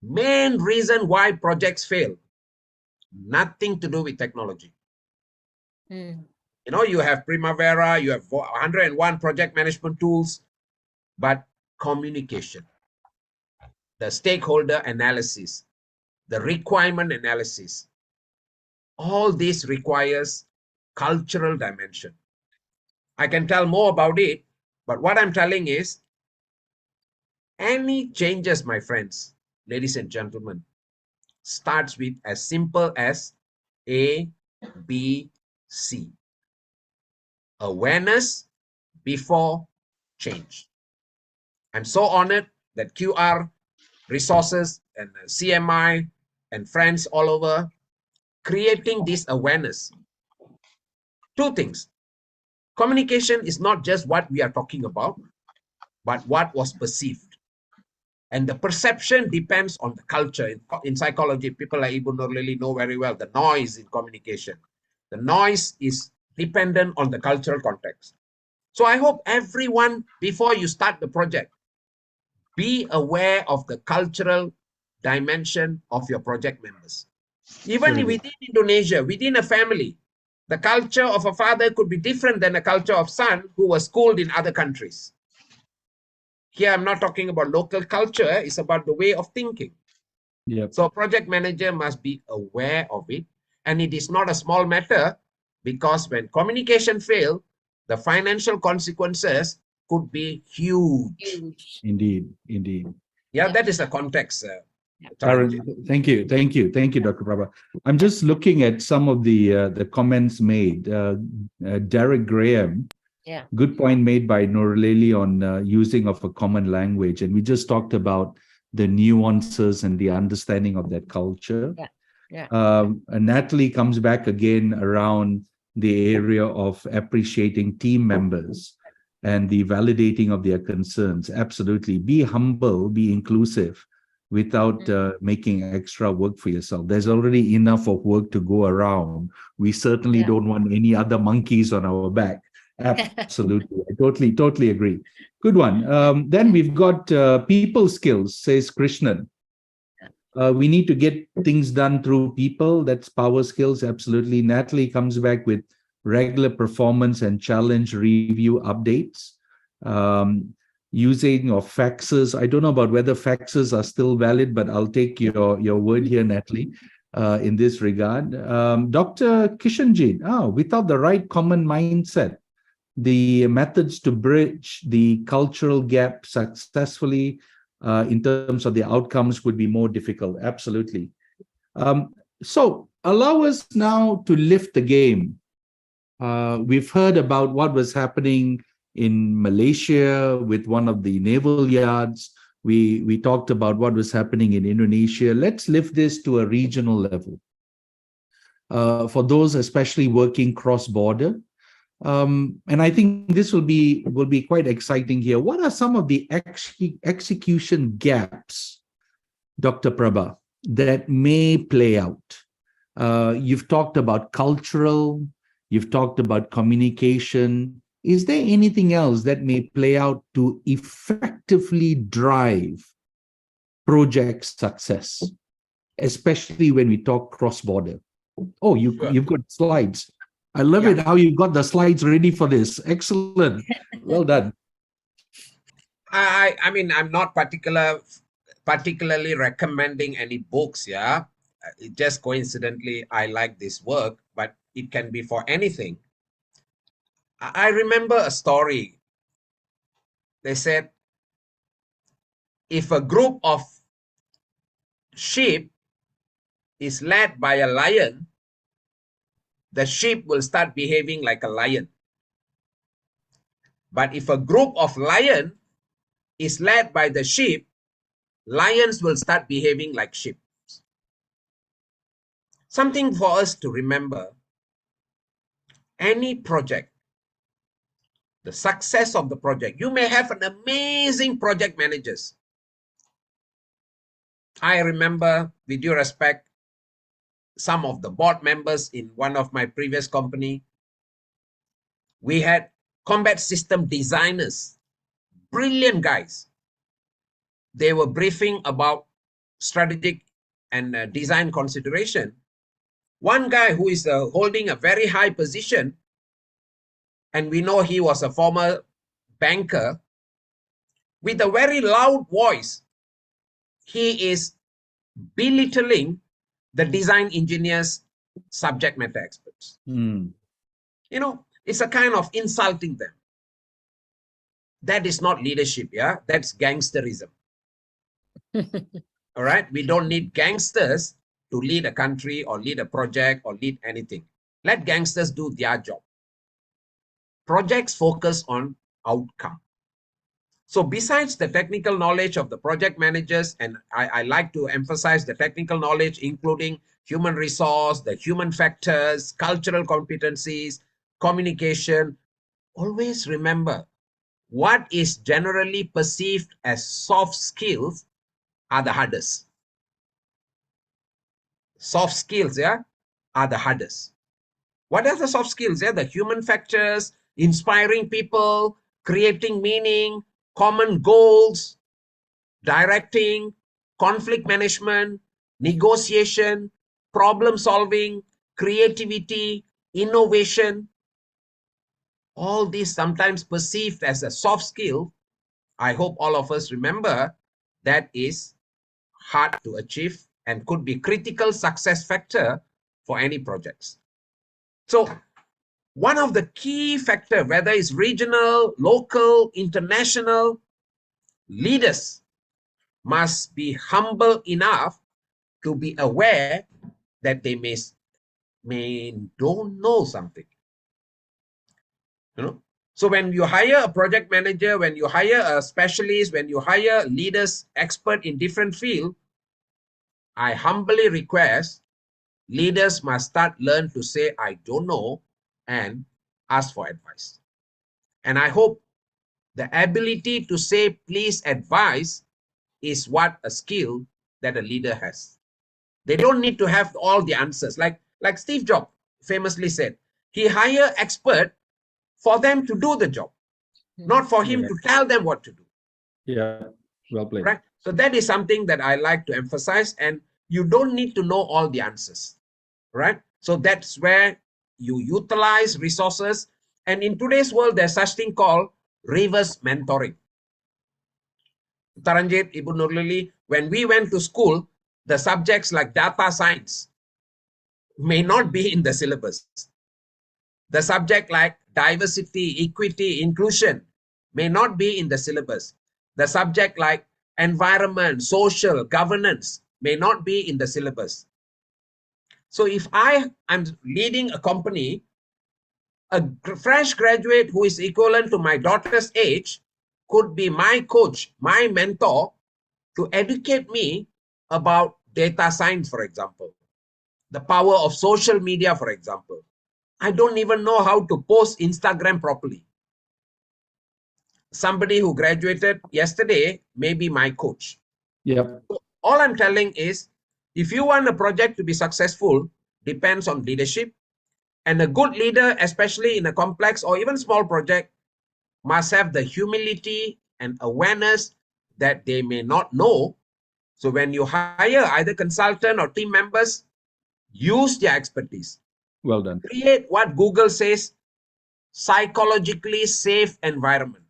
main reason why projects fail, nothing to do with technology. You know, you have Primavera, you have 101 project management tools, but communication, the stakeholder analysis, the requirement analysis, all this requires cultural dimension. I can tell more about it, but what I'm telling is any changes, my friends, ladies and gentlemen, starts with as simple as A, B, C. Awareness before change. I'm so honored that QR resources and CMI and friends all over creating this awareness. Two things. Communication is not just what we are talking about, but what was perceived. And the perception depends on the culture. In psychology, people like Ibu Nurleli know very well the noise in communication. The noise is dependent on the cultural context. So I hope everyone, before you start the project, be aware of the cultural dimension of your project members. Even within Indonesia, within a family, the culture of a father could be different than the culture of son who was schooled in other countries. Here, I'm not talking about local culture, it's about the way of thinking. So a project manager must be aware of it. And it is not a small matter because when communication fails, the financial consequences could be huge. Indeed. Yeah, that is the context. Thank you, Dr. Prabha. I'm just looking at some of the comments made. Derek Graham, good point made by Nurleli on using of a common language, and we just talked about the nuances and the understanding of that culture. Natalie comes back again around the area of appreciating team members and the validating of their concerns. Absolutely. Be humble, be inclusive without making extra work for yourself. There's already enough of work to go around. We certainly don't want any other monkeys on our back. Absolutely. I totally agree. Good one. Then we've got people skills, says Krishnan. We need to get things done through people. That's power skills. Absolutely. Natalie comes back with regular performance and challenge review updates. Using of faxes. I don't know about whether faxes are still valid, but I'll take your word here, Natalie, in this regard. Dr. Kishanjit, without the right common mindset, the methods to bridge the cultural gap successfully in terms of the outcomes would be more difficult. Absolutely. So allow us now to lift the game. We've heard about what was happening in Malaysia with one of the naval yards. We talked about what was happening in Indonesia. Let's lift this to a regional level. For those especially working cross-border, and I think this will be quite exciting here. What are some of the execution gaps, Dr. Prabha, that may play out? You've talked about cultural, you've talked about communication. Is there anything else that may play out to effectively drive project success, especially when we talk cross-border? Oh, you've got slides. I love it how you got the slides ready for this. Excellent. Well done. I mean, I'm not particularly recommending any books, yeah. Just coincidentally, I like this work, but it can be for anything. I remember a story. They said, if a group of sheep is led by a lion, the sheep will start behaving like a lion. But if a group of lions is led by the sheep, lions will start behaving like sheep. Something for us to remember. Any project, the success of the project, you may have an amazing project managers. I remember, with due respect, some of the board members in one of my previous company. We had combat system designers, brilliant guys. They were briefing about strategic and design consideration. One guy who is holding a very high position, and we know he was a former banker, with a very loud voice, he is belittling the design engineers, subject matter experts. You know, it's a kind of insulting them. That is not leadership, yeah? That's gangsterism. All right? We don't need gangsters to lead a country or lead a project or lead anything. Let gangsters do their job. Projects focus on outcome. So besides the technical knowledge of the project managers, and I like to emphasize the technical knowledge, including human resource, the human factors, cultural competencies, communication, always remember what is generally perceived as soft skills are the hardest. Soft skills, yeah, are the hardest. What are the soft skills? Yeah, the human factors, inspiring people, creating meaning, common goals, directing, conflict management, negotiation, problem solving, creativity, innovation. All these sometimes perceived as a soft skill. I hope all of us remember that is hard to achieve and could be critical success factor for any projects. So one of the key factors, whether it's regional, local, international, leaders must be humble enough to be aware that they may don't know something. You know? So when you hire a project manager, when you hire a specialist, when you hire leaders, expert in different fields, I humbly request leaders must learn to say, I don't know, and ask for advice. And I hope the ability to say, please advise is what a skill that a leader has. They don't need to have all the answers. Like Steve Jobs famously said, he hired expert for them to do the job, not for him Yeah. to tell them what to do. Yeah, well played. Right? So that is something that I like to emphasize, and you don't need to know all the answers, right? So that's where you utilize resources. And in today's world, there's such thing called reverse mentoring. Taranjit, Ibu Nurleli, when we went to school, the subjects like data science may not be in the syllabus. The subject like diversity, equity, inclusion may not be in the syllabus. The subject like environment, social, governance may not be in the syllabus. So if I am leading a company, a fresh graduate who is equivalent to my daughter's age could be my coach, my mentor, to educate me about data science, for example, the power of social media, for example. I don't even know how to post Instagram properly. Somebody who graduated yesterday may be my coach. Yep. So all I'm telling is, if you want a project to be successful, depends on leadership. And a good leader, especially in a complex or even small project, must have the humility and awareness that they may not know. So when you hire either consultant or team members, use their expertise. Well done. Create what Google says, psychologically safe environment.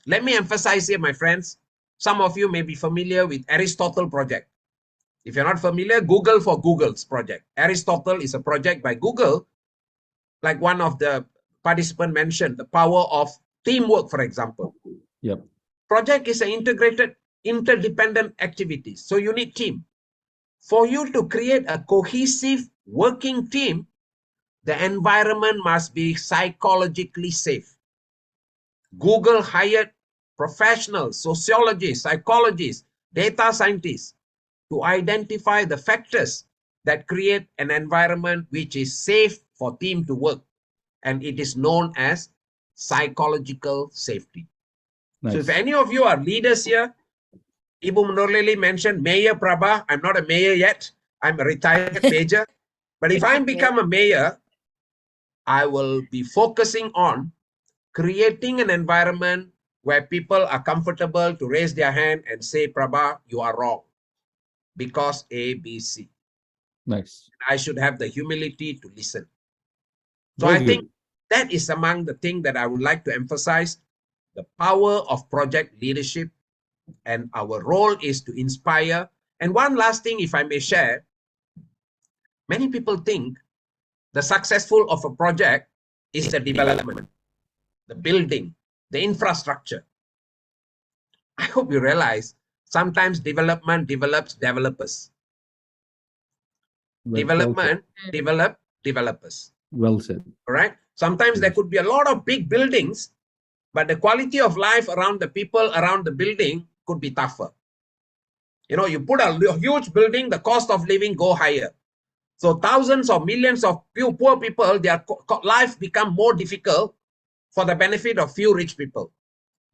Let me emphasize here, my friends, some of you may be familiar with Aristotle project. If you're not familiar, Google for Google's project. Aristotle is a project by Google, like one of the participants mentioned, the power of teamwork, for example. Yep. Project is an integrated, interdependent activities. So you need team. For you to create a cohesive working team, the environment must be psychologically safe. Google hired professionals, sociologists, psychologists, data scientists to identify the factors that create an environment which is safe for team to work. And it is known as psychological safety. Nice. So if any of you are leaders here, Ibu Nurleli mentioned Mayor Prabha. I'm not a mayor yet. I'm a retired major. But if I become a mayor, I will be focusing on creating an environment where people are comfortable to raise their hand and say, Prabha, you are wrong because A, B, C. Nice. I should have the humility to listen. So Very I think good. that is among the things that I would like to emphasize, the power of project leadership, and our role is to inspire. And one last thing, if I may share, many people think the successful of a project is the development, the building, the infrastructure. I hope you realize sometimes development develops developers. Development develop developers. Well said. All right. Sometimes there could be a lot of big buildings, but the quality of life around the people around the building could be tougher. You know, you put a huge building, the cost of living go higher. So thousands or millions of poor people, their life become more difficult for the benefit of few rich people.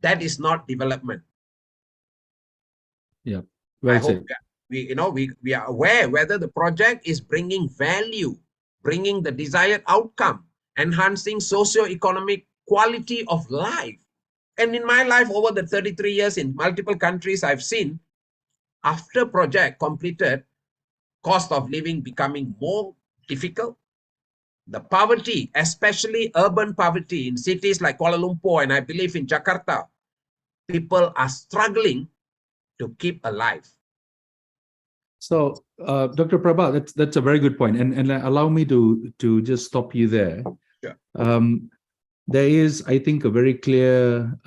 That is not development. Yeah. Well I said. hope we are aware whether the project is bringing value, bringing the desired outcome, enhancing socio-economic quality of life. And in my life, over the 33 years in multiple countries, I've seen after project completed, cost of living becoming more difficult. The poverty, especially urban poverty in cities like Kuala Lumpur and I believe in Jakarta, people are struggling to keep alive. So, Dr. Prabha, that's a very good point. And allow me to just stop you there. Sure. There is, I think, a very clear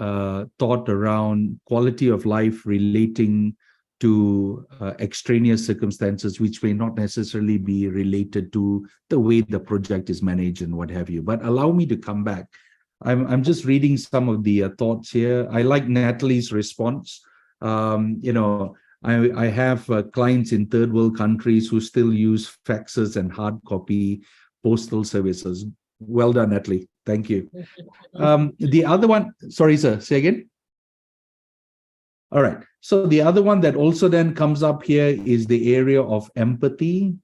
thought around quality of life relating to extraneous circumstances, which may not necessarily be related to the way the project is managed and what have you. But allow me to come back. I'm just reading some of the thoughts here. I like Natalie's response. I have clients in third world countries who still use faxes and hard copy postal services. Well done, Natalie. Thank you. The other one, sorry, sir, say again. All right. So the other one that also then comes up here is the area of empathy.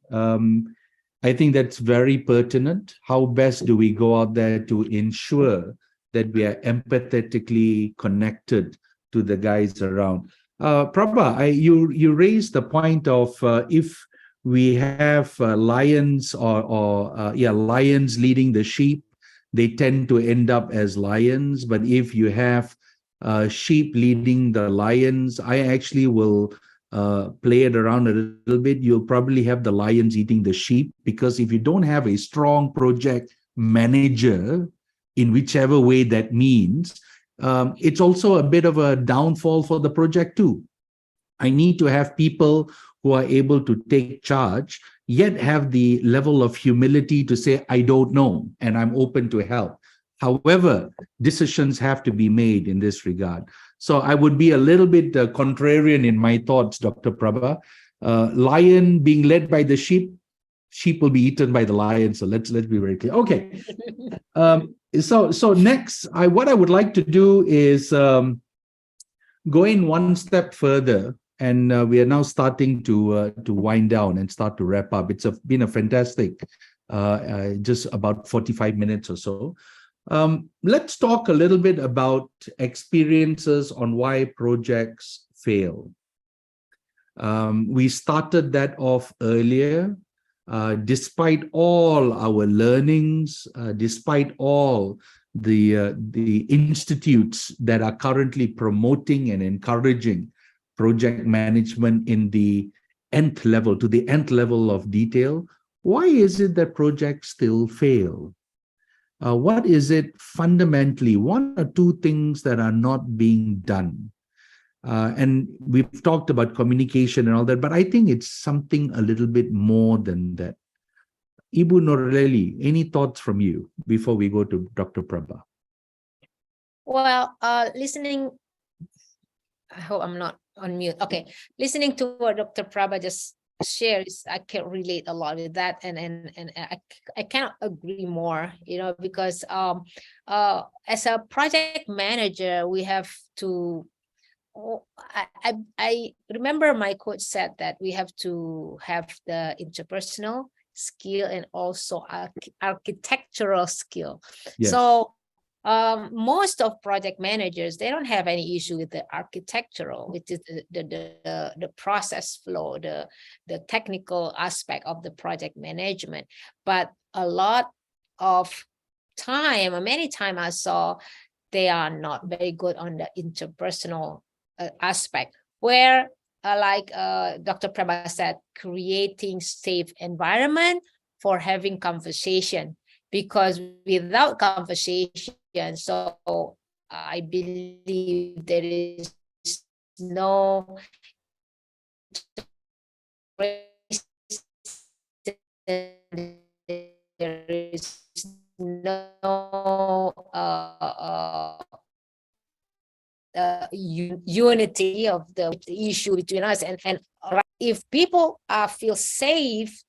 I think that's very pertinent. How best do we go out there to ensure that we are empathetically connected to the guys around? Prabha, you raised the point of if we have lions or lions leading the sheep, they tend to end up as lions. But if you have sheep leading the lions, I actually will play it around a little bit. You'll probably have the lions eating the sheep, because if you don't have a strong project manager, in whichever way that means, it's also a bit of a downfall for the project too. I need to have people who are able to take charge, yet have the level of humility to say, I don't know, and I'm open to help. However, decisions have to be made in this regard. So I would be a little bit contrarian in my thoughts, Dr. Prabha. Lion being led by the sheep, sheep will be eaten by the lion. So let's be very clear. Okay. So next, what I would like to do is go in one step further, and we are now starting to wind down and start to wrap up. It's been a fantastic, just about 45 minutes or so. Let's talk a little bit about experiences on why projects fail. We started that off earlier. Despite all our learnings, despite all the institutes that are currently promoting and encouraging project management in the nth level, to the nth level of detail, why is it that projects still fail? What is it fundamentally, one or two things that are not being done? And we've talked about communication and all that, but I think it's something a little bit more than that. Ibu Nurleli, any thoughts from you before we go to Dr. Prabha? Well, listening, I hope I'm not on mute. Okay, listening to what Dr. Prabha just shares, I can relate a lot with that, and I cannot agree more. Because as a project manager, we have to. I remember my coach said that we have to have the interpersonal skill and also architectural skill. Yes. So most of project managers, they don't have any issue with the architectural, which is the process flow, the technical aspect of the project management. But a lot of time, or many times I saw, they are not very good on the interpersonal aspect, where like Dr. Prabha said, creating safe environment for having conversation, because without conversation, so I believe there is no there is no unity of the issue between us, and if people feel safe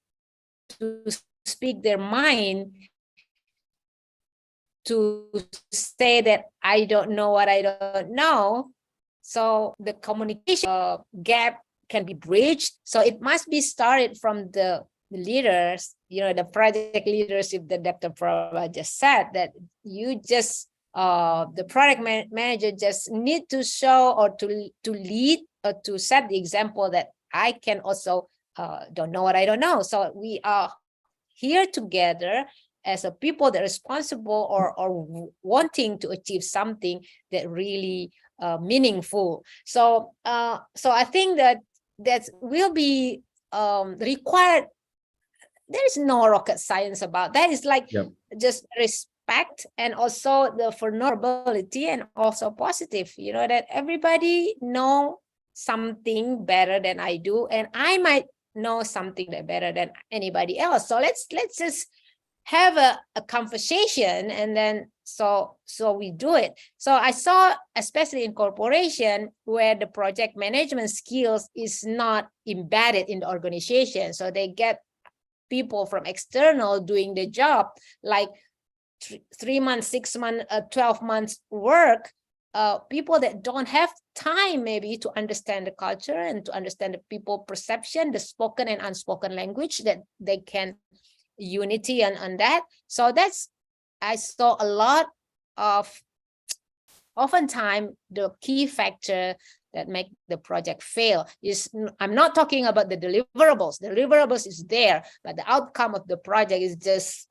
to speak their mind, to say that I don't know what I don't know, so the communication gap can be bridged. So it must be started from the leaders, the project leadership that Dr. Prabha just said, that you just the product manager just need to show or to lead or to set the example that I can also don't know what I don't know. So we are here together as a people that are responsible or wanting to achieve something that really meaningful. So so I think that will be required. There is no rocket science about that. It's like just respect, and also the vulnerability, and also positive, that everybody know something better than I do, and I might know something that better than anybody else. So let's just have a conversation, and then so we do it. So I saw, especially in corporation, where the project management skills is not embedded in the organization, so they get people from external doing the job, like 3 months, 6 months, 12 months work, people that don't have time maybe to understand the culture and to understand the people perception, the spoken and unspoken language that they can unity on that. So that's, I saw a lot of, oftentimes the key factor that make the project fail is, I'm not talking about the deliverables. Deliverables is there, but the outcome of the project is just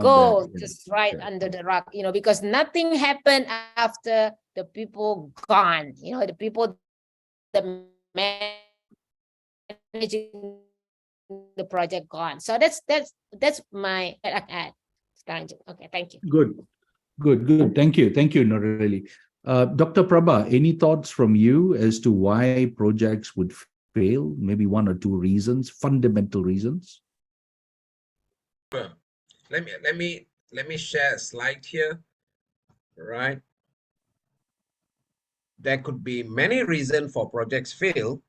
go just right under the rug, because nothing happened after the people gone, the people that managing the project gone. So that's my ad. Okay, thank you. Good. Thank you, Nurleli. Dr. Prabha, any thoughts from you as to why projects would fail? Maybe one or two reasons, fundamental reasons. Let me share a slide here. Right. There could be many reasons for projects fail.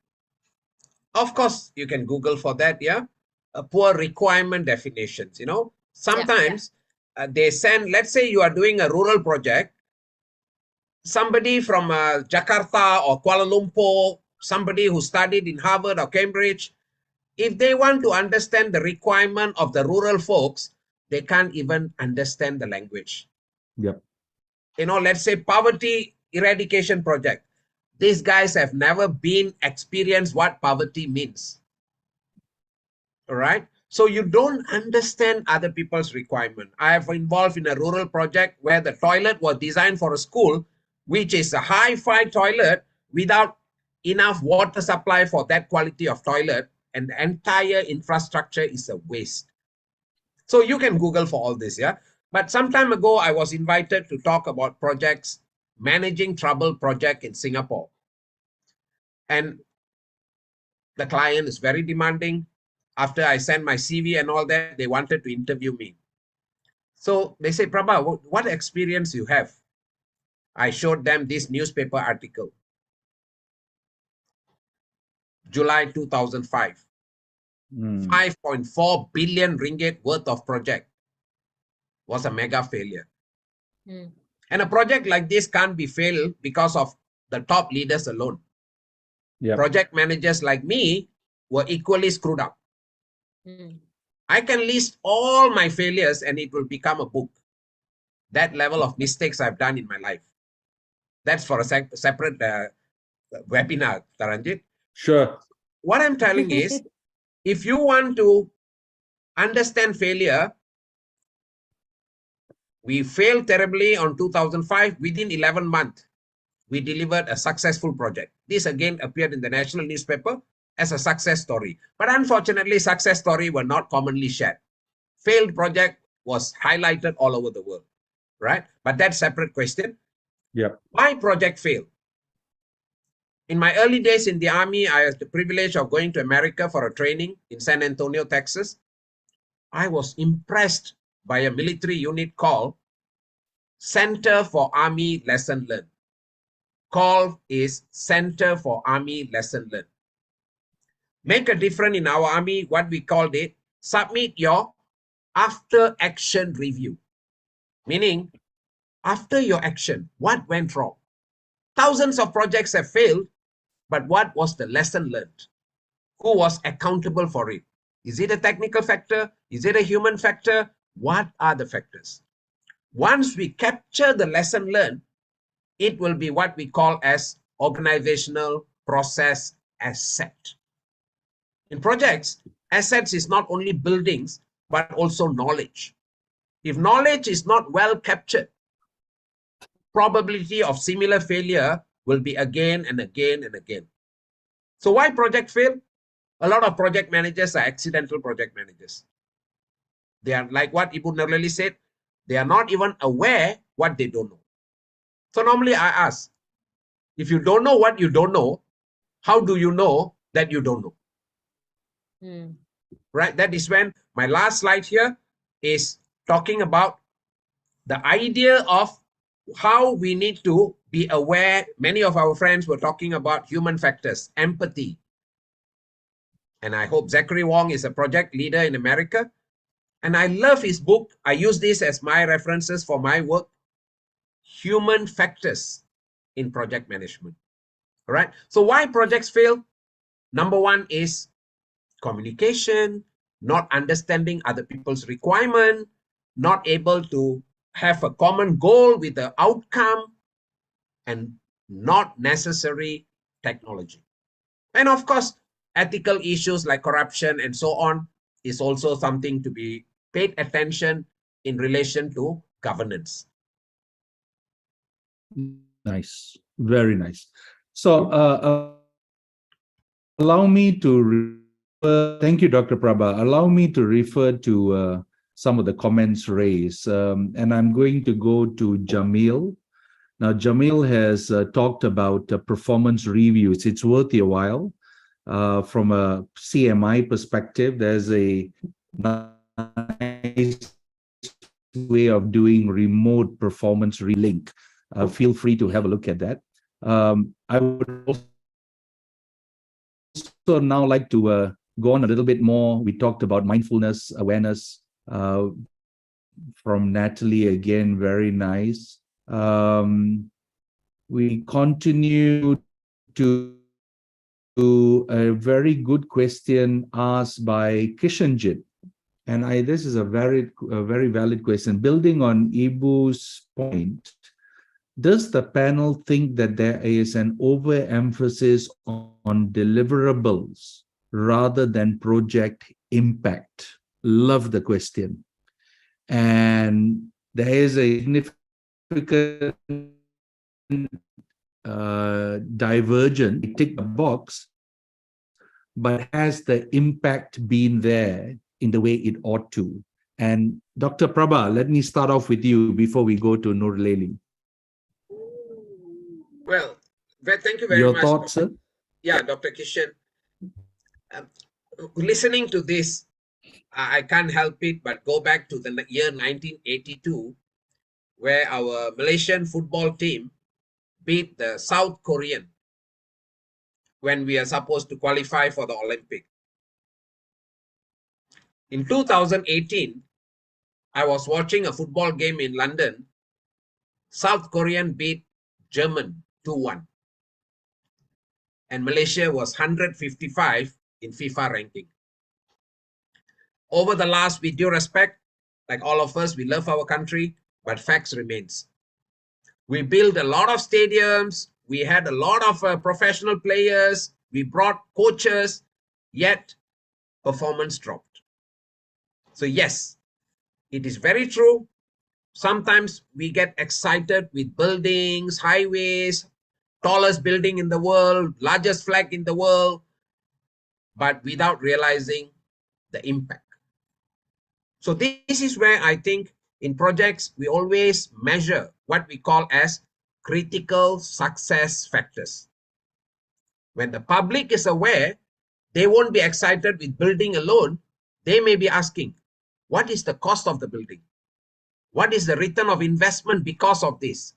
Of course, you can Google for that. Yeah. Poor requirement definitions. Sometimes they send, let's say you are doing a rural project, somebody from Jakarta or Kuala Lumpur, somebody who studied in Harvard or Cambridge, if they want to understand the requirement of the rural folks, they can't even understand the language. Yep. Let's say poverty eradication project. These guys have never been experienced what poverty means. All right. So you don't understand other people's requirement. I have involved in a rural project where the toilet was designed for a school, which is a hi-fi toilet without enough water supply for that quality of toilet, and the entire infrastructure is a waste. So you can Google for all this, yeah. But some time ago, I was invited to talk about projects, managing trouble project in Singapore. And the client is very demanding. After I sent my CV and all that, they wanted to interview me. So they say, Prabha, what experience you have? I showed them this newspaper article. July 2005. 5.4 billion ringgit worth of project was a mega failure. And a project like this can't be failed because of the top leaders alone. Yep. Project managers like me were equally screwed up. I can list all my failures and it will become a book. That level of mistakes I've done in my life. That's for a separate webinar, Taranjit. Sure. What I'm telling is, if you want to understand failure, we failed terribly on 2005. Within 11 months, we delivered a successful project. This again appeared in the national newspaper as a success story. But unfortunately, success stories were not commonly shared. Failed project was highlighted all over the world, right? But that's a separate question. Yep. Why project failed? In my early days in the Army, I had the privilege of going to America for a training in San Antonio, Texas. I was impressed by a military unit called Center for Army Lesson Learned. Call is Center for Army Lesson Learned. Make a difference in our Army, what we called it, submit your after action review. Meaning, after your action, what went wrong? Thousands of projects have failed, but what was the lesson learned? Who was accountable for it? Is it a technical factor? Is it a human factor? What are the factors? Once we capture the lesson learned, it will be what we call as organizational process asset. In projects, assets is not only buildings, but also knowledge. If knowledge is not well captured, probability of similar failure will be again and again and again. So why project fail? A lot of project managers are accidental project managers. They are like what Ibu Nurleli said, they are not even aware what they don't know. So normally I ask, if you don't know what you don't know, how do you know that you don't know? Right? That is when my last slide here is talking about the idea of how we need to be aware. Many of our friends were talking about human factors, empathy. And I hope Zachary Wong is a project leader in America. And I love his book. I use this as my references for my work. Human factors in project management. All right. So why projects fail? Number one is communication. not understanding other people's requirement, not able to have a common goal with the outcome, and not necessary technology. And of course, ethical issues like corruption and so on is also something to be paid attention in relation to governance. Nice, very nice. So allow me to thank you, Dr. Prabha. Allow me to refer to some of the comments raised. And I'm going to go to Jamil. Now, Jamil has talked about performance reviews. It's worth your while. From a CMI perspective, there's a nice way of doing remote performance link. Feel free to have a look at that. I would also now like to go on a little bit more. We talked about mindfulness, awareness from Natalie again, very nice. We continue to a very good question asked by Kishanjit. And this is a very valid question. Building on Ibu's point, does the panel think that there is an overemphasis on deliverables rather than project impact? Love the question. And there is a significant divergence. Tick the box, but has the impact been there in the way it ought to? And Dr. Prabha, let me start off with you before we go to Nurleli. Well, thank you very Your much. thoughts, sir? Yeah, Dr. Kishan. Listening to this, I can't help it but go back to the year 1982, where our Malaysian football team beat the South Korean when we are supposed to qualify for the Olympic. In 2018, I was watching a football game in London. South Korean beat German 2-1. And Malaysia was 155 in FIFA ranking. Over the last, with due respect, like all of us, we love our country, but facts remains. We built a lot of stadiums. We had a lot of professional players. We brought coaches, yet performance dropped. So yes, it is very true. Sometimes we get excited with buildings, highways, tallest building in the world, largest flag in the world, but without realizing the impact. So this is where I think in projects, we always measure what we call as critical success factors. When the public is aware, they won't be excited with building alone. They may be asking, what is the cost of the building? What is the return of investment because of this?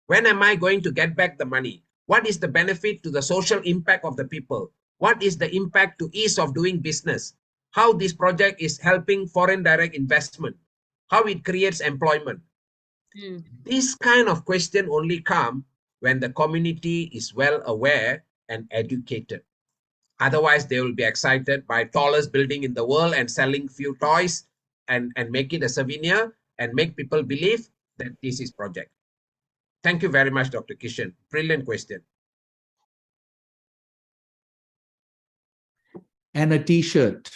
When am I going to get back the money? What is the benefit to the social impact of the people? What is the impact to ease of doing business? How this project is helping foreign direct investment? How it creates employment? This kind of question only come when the community is well aware and educated. Otherwise, they will be excited by tallest building in the world and selling few toys and make it a souvenir and make people believe that this is project. Thank you very much, Dr. Kishan. Brilliant question. And a t-shirt.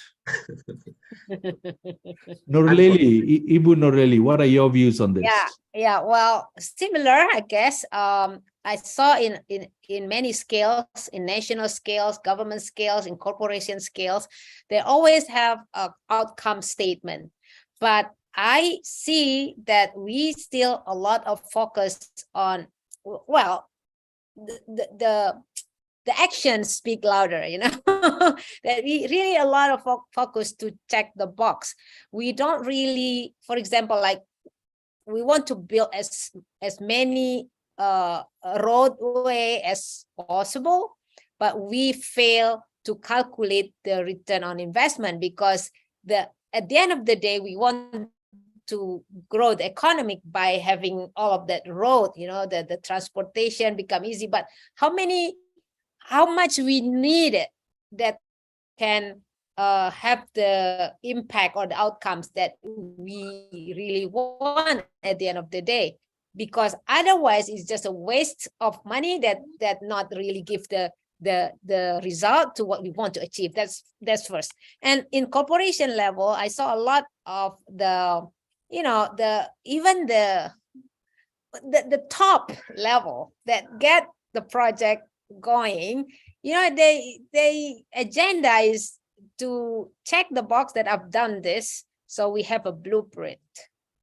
Nurleli, Ibu Nurleli, what are your views on this? Yeah. Well, similar, I guess. I saw in many scales, in national scales, government scales, in corporation scales, they always have an outcome statement. But I see that we still a lot of focus on, well, the actions speak louder, that we really a lot of focus to check the box. We don't really, for example, like we want to build as many roadway as possible, but we fail to calculate the return on investment because at the end of the day, we want to grow the economy by having all of that road, the transportation become easy, but how much we need it that can have the impact or the outcomes that we really want at the end of the day, because otherwise it's just a waste of money that not really give the result to what we want to achieve. That's first. And in corporation level, I saw a lot of the, you know, even the top level that get the project going, you know, they agenda is to check the box that I've done this, so we have a blueprint.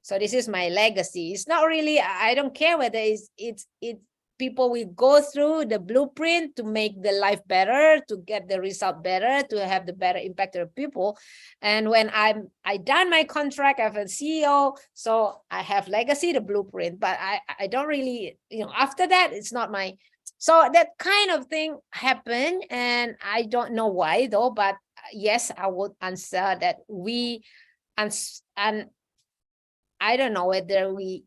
So this is my legacy. It's not really, I don't care whether it's people will go through the blueprint to make the life better, to get the result better, to have the better impact on people. And when I done my contract as a CEO, so I have legacy, the blueprint, but I don't really, you know, after that, it's not my, so that kind of thing happened. And I don't know why though, but yes, I would answer that and I don't know whether we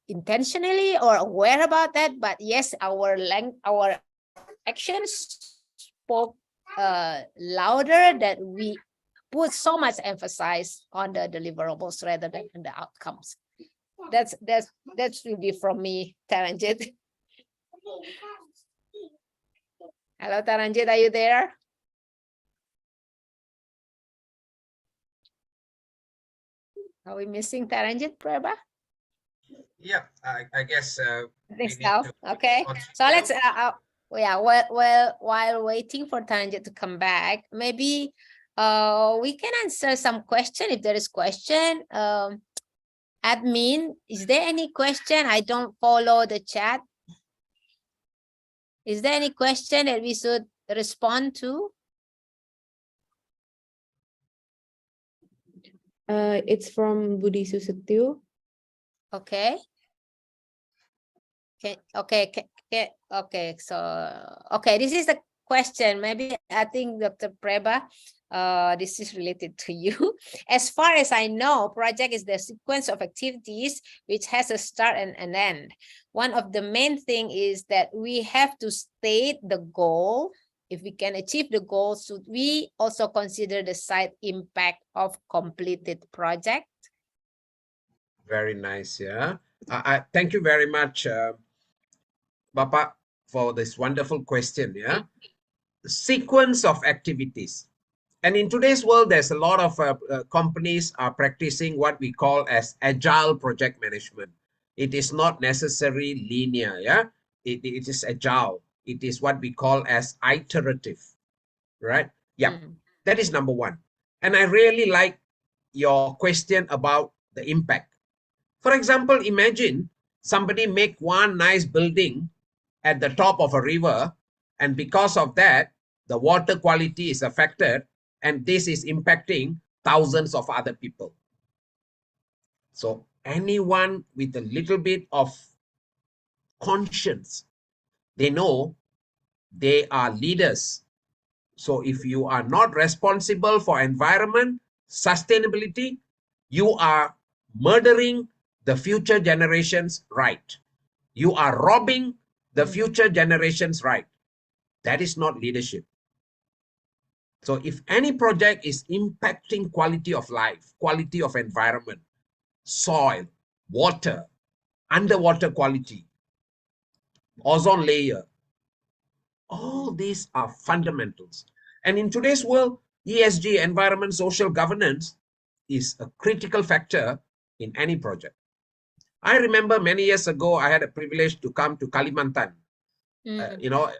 intentionally or aware about that, but yes, our actions spoke louder, that we put so much emphasis on the deliverables rather than the outcomes. That's will be from me, Taranjit. Hello, Taranjit, are you there? Are we missing Taranjit, Preba? Yeah, I guess I think we need so. to Okay, so let's yeah, while waiting for Taranjit to come back, maybe we can answer some question if there is question. Admin, is there any question? I don't follow the chat. Is there any question that we should respond to? It's from Nurleli Susetiyo. Okay. Okay, so okay, this is the question. Maybe I think Dr. Preba, this is related to you. As far as I know, project is the sequence of activities which has a start and an end. One of the main thing is that we have to state the goal. If we can achieve the goal, should we also consider the side impact of completed project? Very nice, yeah. I thank you very much, Bapak, for this wonderful question, yeah. Sequence of activities. And in today's world, there's a lot of companies are practicing what we call as agile project management. It is not necessarily linear, yeah. It is agile. It is what we call as iterative, right? Yeah, that is number one. And I really like your question about the impact. For example, imagine somebody make one nice building at the top of a river, and because of that, the water quality is affected, and this is impacting thousands of other people. So anyone with a little bit of conscience, they know they are leaders. So if you are not responsible for environment, sustainability, you are murdering the future generations' right. You are robbing the future generations' right. That is not leadership. So if any project is impacting quality of life, quality of environment, soil, water, underwater quality, ozone layer, all these are fundamentals. And in today's world, ESG, environment, social governance, is a critical factor in any project. I remember many years ago, I had a privilege to come to Kalimantan. You know,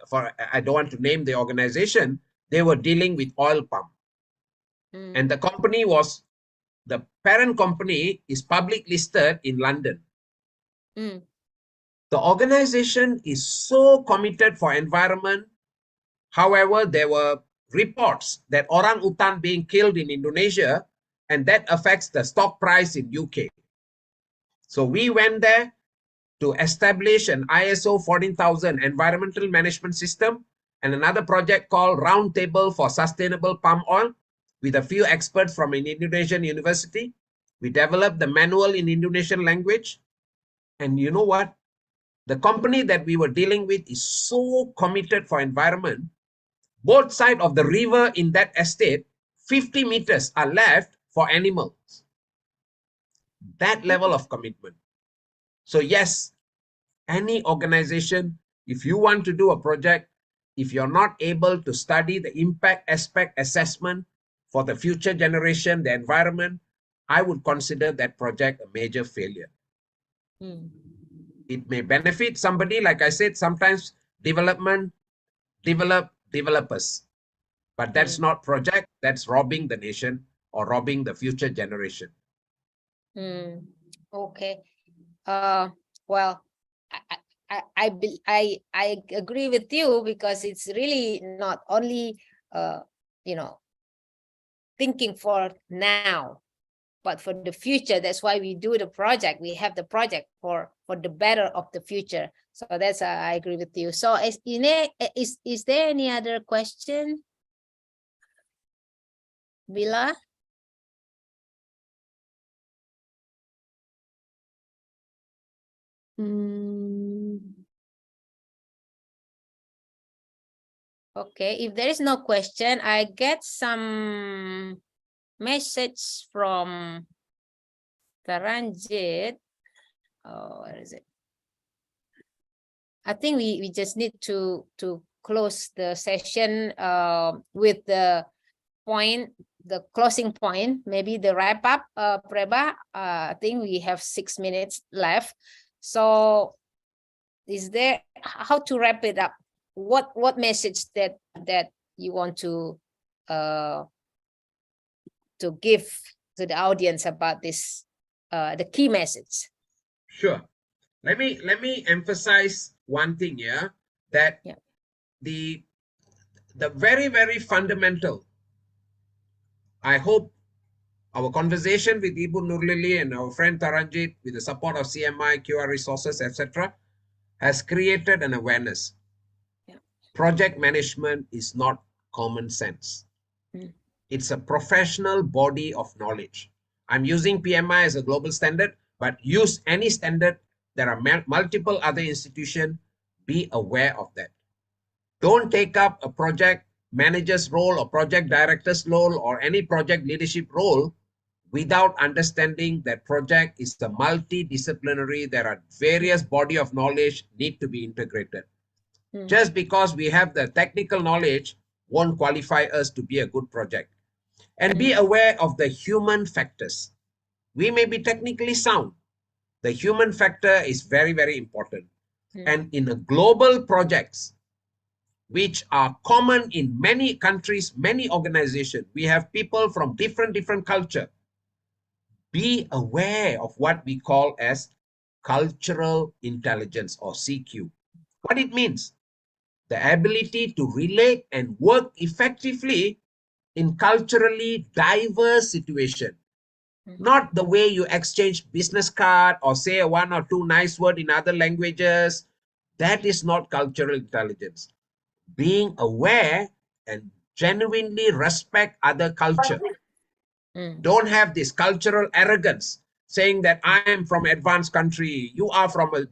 I don't want to name the organization. They were dealing with oil palm. And the company was, the parent company is public listed in London. The organization is so committed for environment. However, there were reports that orang-utan being killed in Indonesia, and that affects the stock price in UK. So we went there to establish an ISO 14000 environmental management system and another project called Roundtable for Sustainable Palm Oil with a few experts from an Indonesian university. We developed the manual in Indonesian language. And you know what? The company that we were dealing with is so committed for environment. Both sides of the river in that estate 50 meters are left for animals. That level of commitment. So yes, any organization, if you want to do a project, if you're not able to study the impact aspect assessment for the future generation, the environment, I would consider that project a major failure. It may benefit somebody, like I said, sometimes developers, but that's not project, that's robbing the nation or robbing the future generation. Okay. Well, I agree with you, because it's really not only thinking for now, but for the future. That's why we do the project. We have the project for the better of the future. So that's I agree with you. So is there any other question, Bila? Okay, if there is no question, I get some message from Taranjit. Oh, where is it? I think we just need to close the session with the closing point, maybe the wrap up, Preba. I think we have 6 minutes left. So is there, how to wrap it up? What message that you want to give to the audience about this, the key message? Sure. Let me emphasize one thing here, that the very, very fundamental, I hope our conversation with Ibu Nurleli and our friend Taranjit, with the support of CMI, QR resources, etc., has created an awareness. Project management is not common sense. It's a professional body of knowledge. I'm using PMI as a global standard, but use any standard. There are multiple other institutions. Be aware of that. Don't take up a project manager's role or project director's role or any project leadership role without understanding that project is a multidisciplinary. There are various body of knowledge need to be integrated. Just because we have the technical knowledge won't qualify us to be a good project. And be aware of the human factors. We may be technically sound. The human factor is very, very important. And in a global projects, which are common in many countries, many organizations, we have people from different culture. Be aware of what we call as cultural intelligence, or CQ. What it means? The ability to relate and work effectively in culturally diverse situation. Not the way you exchange business card or say one or two nice words in other languages. That is not cultural intelligence. Being aware and genuinely respect other culture. Don't have this cultural arrogance saying that I am from advanced country, you are from a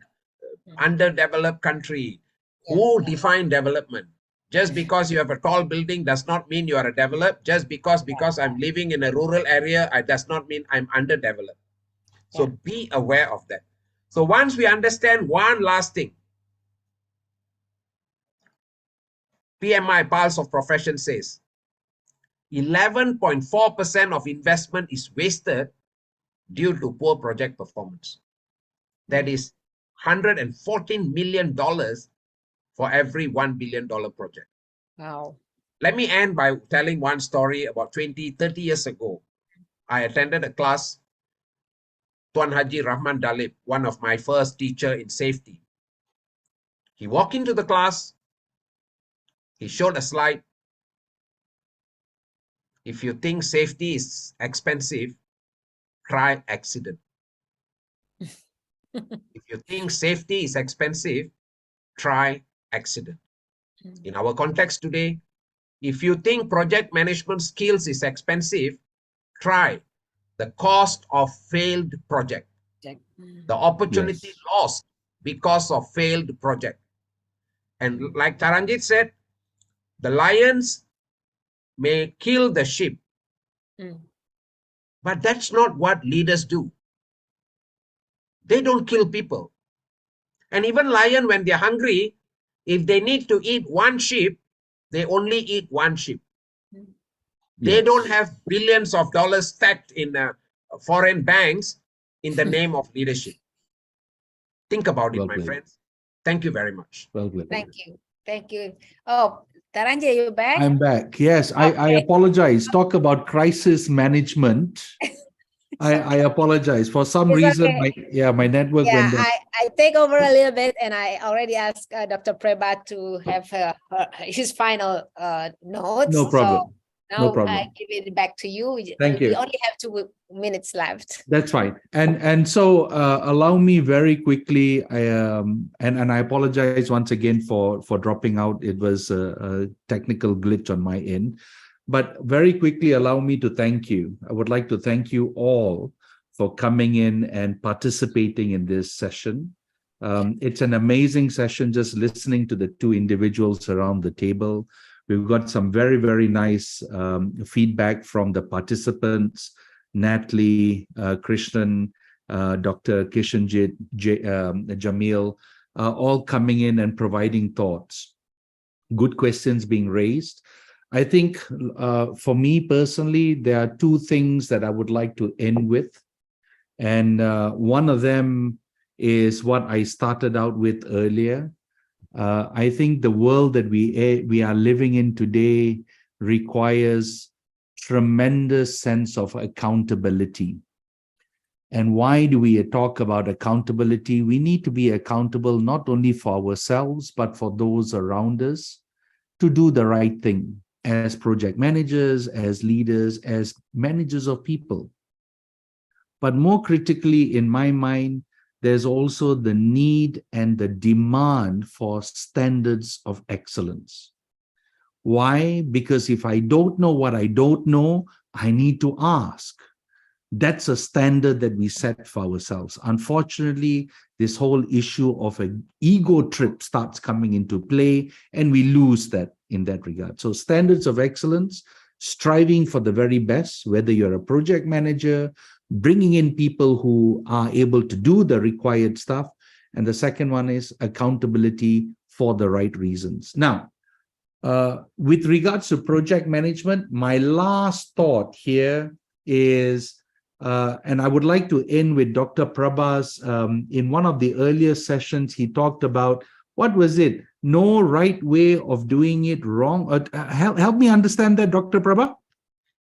underdeveloped country. Who define development? Just because you have a tall building does not mean you are a developed. Just because I'm living in a rural area, it does not mean I'm underdeveloped. So be aware of that. So once we understand one last thing, PMI, Pulse of Profession, says 11.4% of investment is wasted due to poor project performance. That is $114 million for every $1 billion project. Wow. Let me end by telling one story. About 30 years ago, I attended a class, Tuan Haji Rahman Dalip, one of my first teacher in safety. He walked into the class, he showed a slide. If you think safety is expensive, try accident. If you think safety is expensive, try accident. In our context today, if you think project management skills is expensive, try the cost of failed project. The opportunity lost because of failed project. And like Taranjit said, the lions may kill the sheep, Mm. But that's not what leaders do. They don't kill people. And even lion, when they're hungry, if they need to eat one sheep, they only eat one sheep. They Yes. don't have billions of dollars stacked in foreign banks in the name of leadership. Think about it, Well my played. friends. Thank you very much. Well played. Thank you. Thank you. Oh, Taranjay, you back? I'm back. Yes, I Okay. apologize. Talk about crisis management. I apologize. For some It's reason, okay. my network Yeah, went down. I take over a little bit, and I already asked Dr. Preba to have his final notes. No problem. So No now problem. I give it back to you. Thank We you. only have 2 minutes left. That's fine. And so allow me very quickly. And I apologize once again for dropping out. It was a technical glitch on my end. But very quickly, allow me to thank you. I would like to thank you all for coming in and participating in this session. It's an amazing session just listening to the 2 individuals around the table. We've got some very, very nice feedback from the participants, Natalie, Krishnan, Dr. Kishanjit, Jamil, all coming in and providing thoughts. Good questions being raised. I think for me personally, there are 2 things that I would like to end with. And one of them is what I started out with earlier. I think the world that we are living in today requires tremendous sense of accountability. And why do we talk about accountability? We need to be accountable not only for ourselves, but for those around us to do the right thing as project managers, as leaders, as managers of people. But more critically, in my mind, there's also the need and the demand for standards of excellence. Why? Because if I don't know what I don't know, I need to ask. That's a standard that we set for ourselves. Unfortunately, this whole issue of an ego trip starts coming into play, and we lose that in that regard. So standards of excellence, striving for the very best, whether you're a project manager, bringing in people who are able to do the required stuff. And the second one is accountability for the right reasons. Now, with regards to project management, my last thought here is, and I would like to end with Dr. Prabha's, in one of the earlier sessions, he talked about, what was it? No right way of doing it wrong. Help me understand that, Dr. Prabha.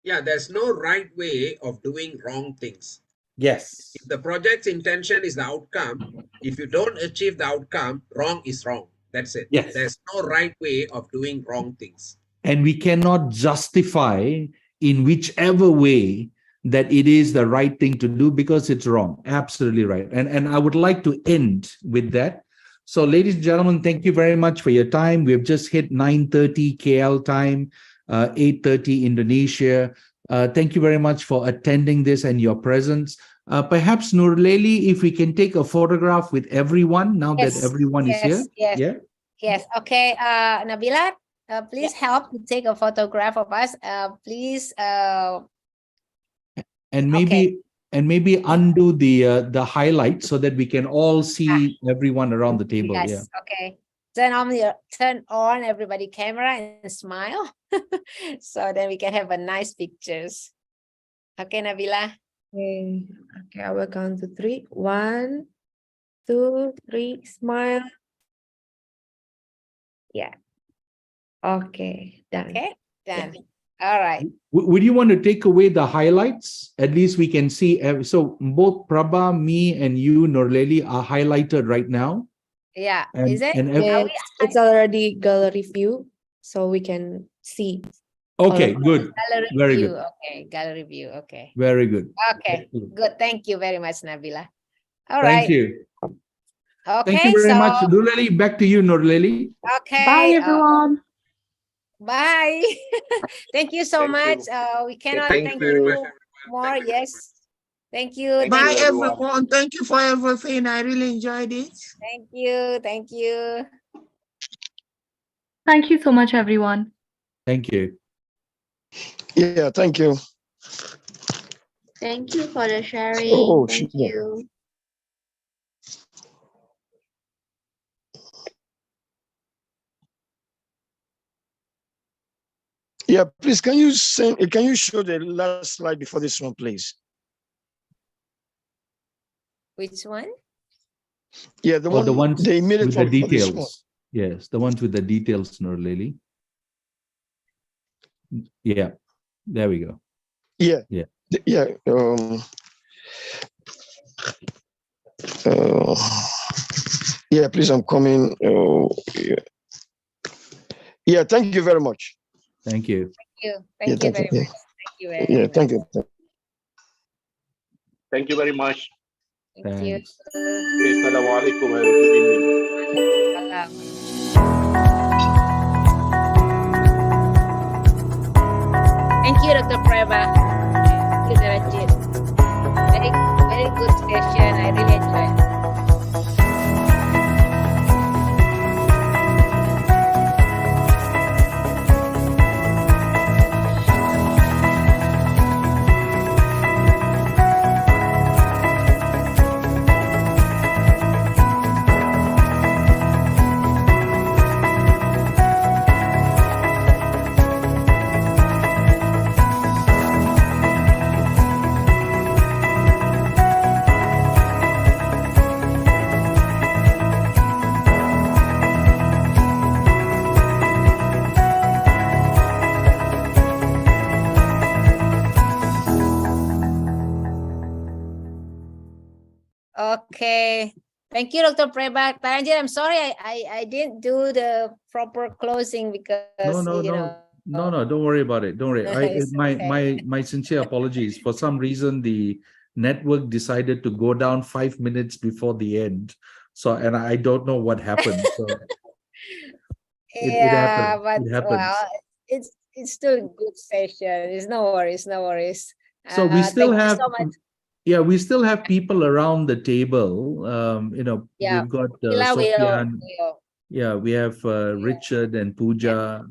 Yeah, there's no right way of doing wrong things. Yes. If the project's intention is the outcome, if you don't achieve the outcome, wrong is wrong. That's it. Yes. There's no right way of doing wrong things. And we cannot justify in whichever way that it is the right thing to do because it's wrong. Absolutely right. And I would like to end with that. So, ladies and gentlemen, thank you very much for your time. We've just hit 9:30 KL time, 8:30 Indonesia. Thank you very much for attending this and your presence. Perhaps, Nurleli, if we can take a photograph with everyone now that everyone is here. Yes. Okay. Nabila, please help to take a photograph of us. Please. And maybe undo the highlight so that we can all see everyone around the table. Yes. Yeah. Okay. Turn on everybody camera and smile, so then we can have a nice pictures. Okay, Nabila. Okay. Okay, I will count to 3. 1, 2, 3. Smile. Yeah. Okay. Done. Okay. Done. All right. Would you want to take away the highlights? At least we can see. So both Prabha, me, and you, Nurleli, are highlighted right now. Yeah. And, Is it? It's already gallery view, so we can see. Okay, good. Gallery Very view. good. Okay. Gallery view. Okay. Very good. Okay. Good. Thank you very much, Nabila. All Thank right. you. Okay. Thank you very much. Nurleli, back to you, Nurleli. Okay. Bye, everyone. Bye. Thank you so much. We cannot thank you more. Yes. Thank you. Bye, everyone. Thank you for everything. I really enjoyed it. Thank you. Thank you. Thank you so much, everyone. Thank you. Yeah, thank you. Thank you for the sharing. Oh, Thank sure. you. Yeah, please, can you show the last slide before this one, please? Which one? Yeah, the Or one, the ones the immediate with the one for this one. details. Yes, the ones with the details, Nurleli. Yeah, there we go. Yeah. Yeah. Yeah. Yeah, please, I'm coming. Yeah, thank you very much. Thank you. Thank you. Yeah, Thank you thank you. very much. Thank you very Yeah, much. thank you. Thank you very much. Thank you. Thanks. Assalamualaikum. Have a good evening. Salam. Thank you, Dr. Preba. Thank you, Taranjit. Very good session. I really enjoyed it. Okay. Thank you, Dr. Preba. Taranjit, I'm sorry I didn't do the proper closing because No, don't worry about it. Don't worry. It's okay. My sincere apologies. For some reason, the network decided to go down 5 minutes before the end. So, and I don't know what happened. So it Yeah, happened. but It happens. well, it's still a good session. It's no worries, no worries. So we still Thank you have, so much. yeah, we still have people around the table. Yeah, We've got Sheila Sofian. will. Yeah, we have Richard and Pooja.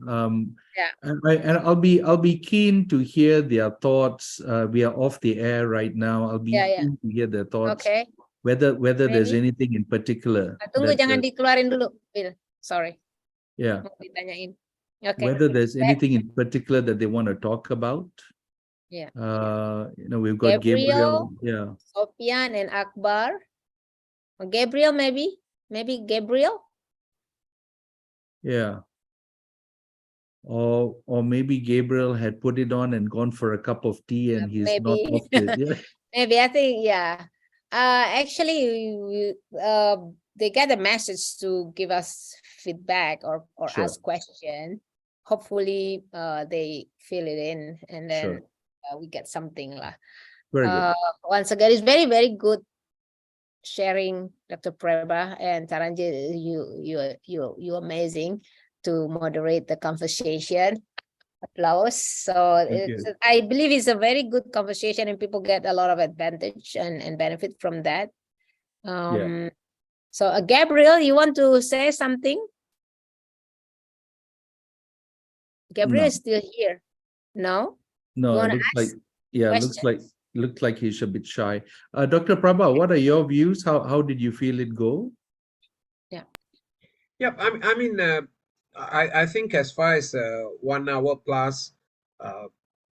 Yeah. And I'll be keen to hear their thoughts. We are off the air right now. I'll be Yeah. keen to hear their thoughts. Okay. Whether there's Maybe. anything in particular. Tunggu, that, jangan dikeluarin dulu, Bill. Sorry. yeah. Mau ditanyain. Okay. Whether there's anything in particular that they want to talk about. Yeah. We've got Gabriel. Gabriel. Yeah. Sofian and Akbar. Or Gabriel, maybe Gabriel. Yeah. Or maybe Gabriel had put it on and gone for a cup of tea and he's not Maybe. off it. Yeah. Maybe, I think, yeah. Actually, they get a message to give us feedback or Sure. ask question. Hopefully, they fill it in and then Sure. we get something lah. Very good. Once again, it's very, very good sharing, Dr. Preba and Taranjit. You amazing to moderate the conversation. Applause. So Thank you. I believe it's a very good conversation and people get a lot of advantage and benefit from that. So Gabriel, you want to say something? Gabriel No. is still here. No? No, You it wanna looks ask like looks like he's a bit shy. Dr. Prabha, what are your views? How did you feel it go? Yeah, I mean, I think as far as 1 hour plus,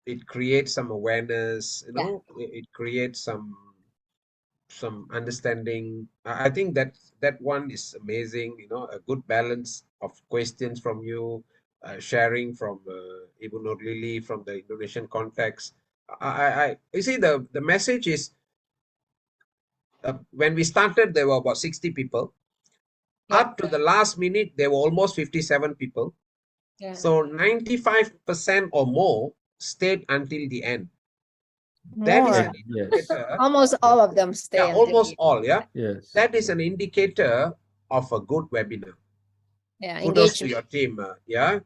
it creates some awareness. It creates some understanding. I think that one is amazing. A good balance of questions from you, sharing from Ibu Nurleli from the Indonesian context. You see the message is when we started there were about 60 people. Yeah. Up to the last minute there were almost 57 people. Yeah. So 95% or more stayed until the end. That is More. an indicator. Almost all of them stay. Yeah, until almost the- all. Yeah, Yes. that is an indicator of a good webinar. Yeah, Kudos to engagement. your team. Yeah,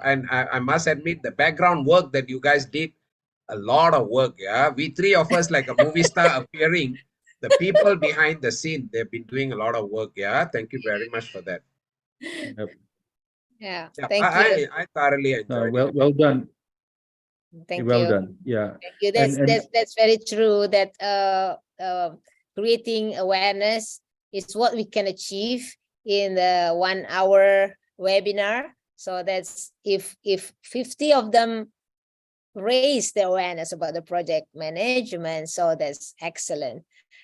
and I must admit the background work that you guys did, a lot of work. Yeah, we three of us like a movie star appearing. The people behind the scene, they've been doing a lot of work. Yeah, thank you very much for that. Yep. Yeah, Yeah, thank you. I thoroughly enjoyed it. Well done. Thank well you. done. Yeah. Thank you. And That's very true. That creating awareness is what we can achieve in the 1 hour webinar. So that's if 50 of them raise the awareness about the project management, so that's excellent.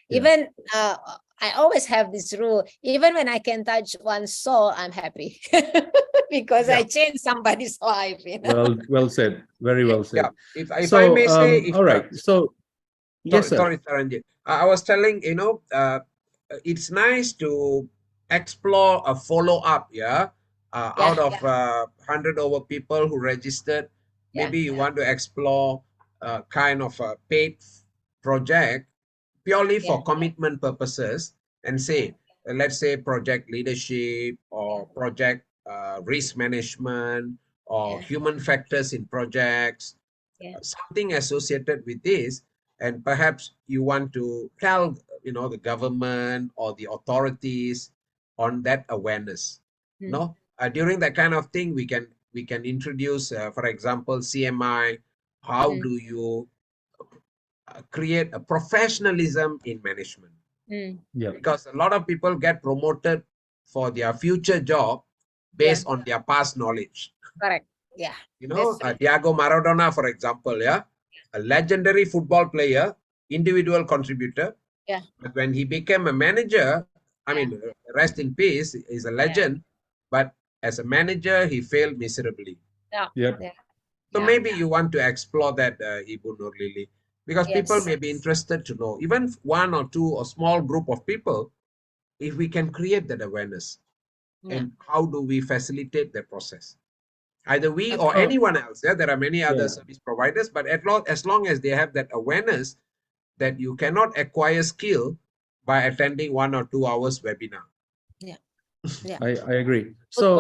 Yeah. Even I always have this rule, even when I can touch one soul, I'm happy because I changed somebody's life, you know. well said. Very well said. Yeah. If I So, may say, if all right. So, yes, sir. sorry, Taranjit. I was telling, it's nice to explore a follow-up, out of 100 over people who registered. Maybe you want to explore kind of a paid project purely for commitment purposes and say, let's say project leadership or project risk management or human factors in projects, something associated with this. And perhaps you want to tell, the government or the authorities on that awareness. No, during that kind of thing, we can introduce, for example, CMI. How do you create a professionalism in management? Yeah. Because a lot of people get promoted for their future job based on their past knowledge. Correct. Yeah. Diego Maradona, for example, a legendary football player, individual contributor. Yeah. But when he became a manager, I mean, rest in peace, he's a legend. But as a manager, he failed miserably. Yep. So maybe you want to explore that, Ibu Nurleli, because people Yes. may be interested to know, even one or two or small group of people, if we can create that awareness. And how do we facilitate the process? Either we or anyone else. There are many other service providers, but as long as they have that awareness that you cannot acquire skill by attending 1 or 2 hours webinar. I agree. So,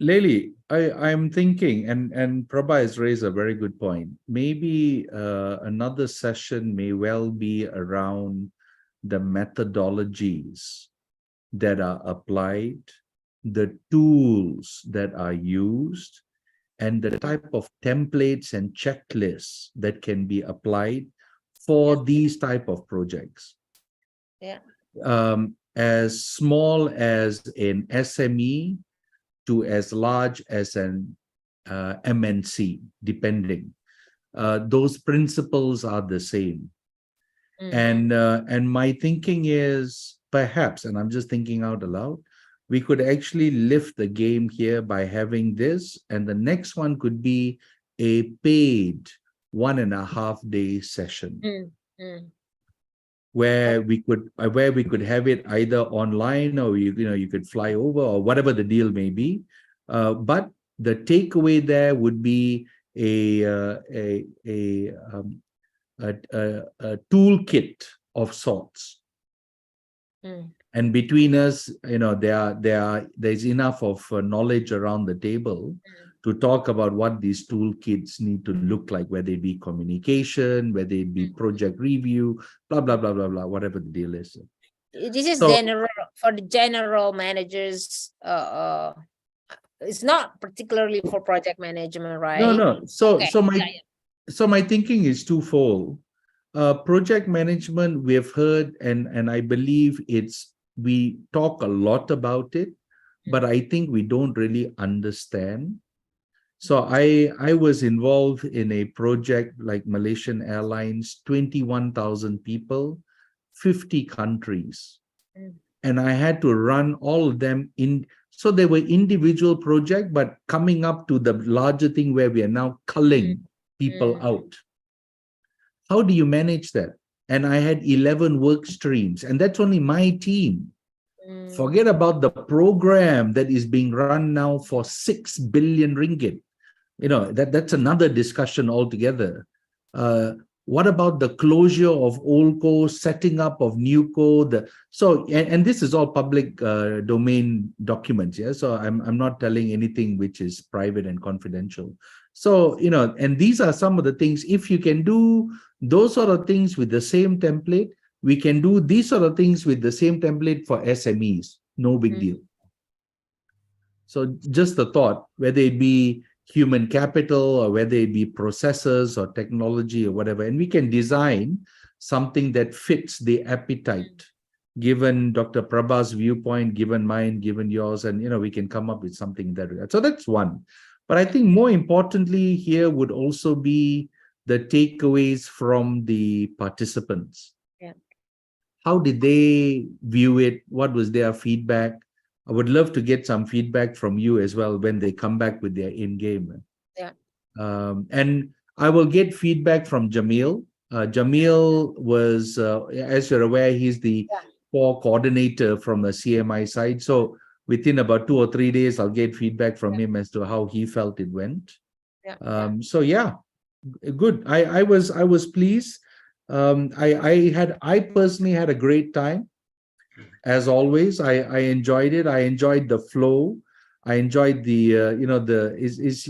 Leli, I'm thinking, and Prabha has raised a very good point. Maybe another session may well be around the methodologies that are applied, the tools that are used, and the type of templates and checklists that can be applied for these type of projects. As small as an SME to as large as an MNC, depending. Those principles are the same. And my thinking is perhaps, and I'm just thinking out aloud, we could actually lift the game here by having this, and the next one could be a paid 1.5-day session. Where we could have it either online or you could fly over or whatever the deal may be, but the takeaway there would be a toolkit of sorts. And between us, there's enough of knowledge around the table to talk about what these toolkits need to look like, whether it be communication, whether it be project review, blah, blah, blah, blah, blah, whatever the deal is. This is general for the general managers. It's not particularly for project management, right? No. So my thinking is twofold. Project management, we have heard, and I believe we talk a lot about it, but I think we don't really understand. So I was involved in a project like Malaysian Airlines, 21,000 people, 50 countries. And I had to run all of them in. So they were individual projects, but coming up to the larger thing where we are now culling people out. How do you manage that? And I had 11 work streams, and that's only my team. Forget about the program that is being run now for 6 billion ringgit. That's another discussion altogether. What about the closure of old co, setting up of new co? And this is all public domain documents. So I'm not telling anything which is private and confidential. So, and these are some of the things. If you can do those sort of things with the same template, we can do these sort of things with the same template for SMEs. No big deal. So just the thought, whether it be human capital, or whether it be processes or technology or whatever, and we can design something that fits the appetite, given Dr. Prabha's viewpoint, given mine, given yours, and we can come up with something in that regard. So that's one. But I think more importantly here would also be the takeaways from the participants. Yeah. How did they view it? What was their feedback? I would love to get some feedback from you as well when they come back with their in-game. Yeah. And I will get feedback from Jamil. Jamil was, as you're aware, he's the core coordinator from the CMI side. So within about 2 or 3 days, I'll get feedback from him as to how he felt it went. Yeah. So yeah, good. I was pleased. I personally had a great time. As always, I enjoyed it. I enjoyed the flow. I enjoyed the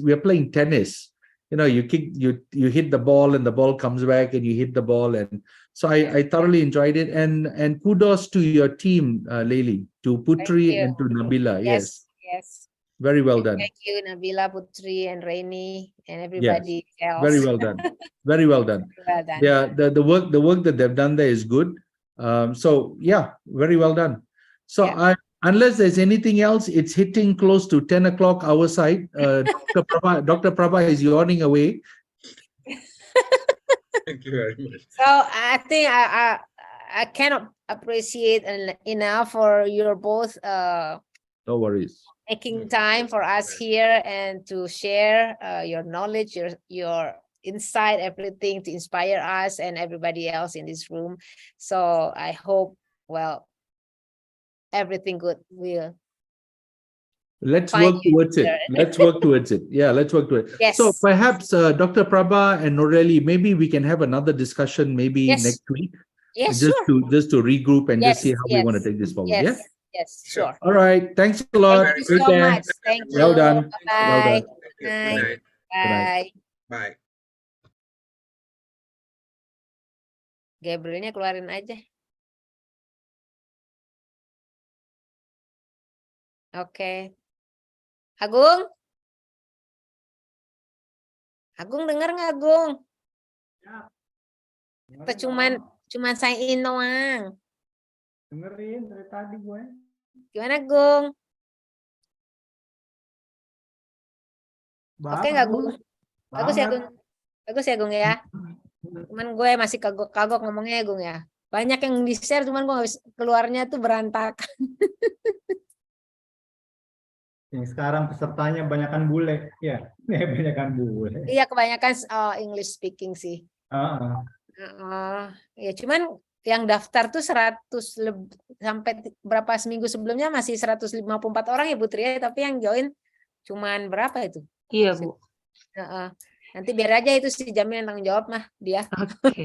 we are playing tennis. You kick, you hit the ball and the ball comes back and you hit the ball, and so I thoroughly enjoyed it. And kudos to your team, Leli, to Putri and to Nabila. Yes, very well done. Thank you, Nabila, Putri, and Rainy, and everybody else. Very well done. Very well done. Well done. Yeah, the work that they've done there is good. So yeah, very well done. So unless there's anything else, it's hitting close to 10 o'clock our side. Dr. Prabha is yawning away. Thank you very much. So I think I cannot appreciate enough for your both No worries. making time for us here and to share your knowledge, your insight, everything to inspire us and everybody else in this room. So I hope, everything good will. Let's Find work you towards it. there. Let's work towards it. Yeah, let's work towards it. Yes. So perhaps Dr. Prabha and Nurleli, maybe we can have another discussion maybe next week. Yes, just sure. to regroup and just see how we want to yes, take this forward. Yes, Yeah. yes, sure. All right. Thanks a lot. Thank you Take so care. much. Thank you. Well done. Bye. Well done. Good night. Bye. Bye. Gabrielnya keluarin aja. Oke. Agung? Agung denger nggak, Agung? Atau cuman sign in doang? Dengerin dari tadi gue. Gimana, Gung? Oke nggak, Gung? Bagus ya, Gung? Bagus ya, Gung ya? Cuman gue masih kagok ngomongnya ya, Gung ya. Banyak yang di-share, cuman gue nggak bisa keluarnya tuh berantakan. Yang sekarang pesertanya banyakan bule, ya, banyakan bule. Iya, kebanyakan English speaking sih. Ya, cuman yang daftar tuh 100 sampai berapa seminggu sebelumnya masih 154 orang ya, Putri ya, tapi yang join cuman berapa itu? Iya, Bu. Nanti biar aja itu si Jamil yang tanggung jawab mah dia. Oke.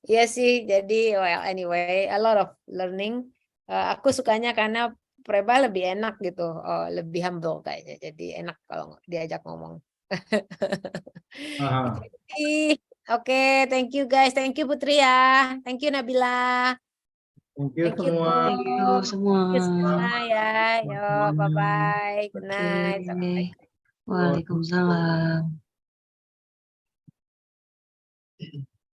Iya sih, jadi anyway, a lot of learning. Aku sukanya karena Preba lebih enak gitu, lebih humble kayaknya. Jadi enak kalau diajak ngomong. Oke, thank you guys. Thank you Putri ya. Thank you Nabila. Thank you Thank you semua. Thank you semua. Thank you semua ya. Yo, bye-bye. Good night. Assalamualaikum. Waalaikumsalam.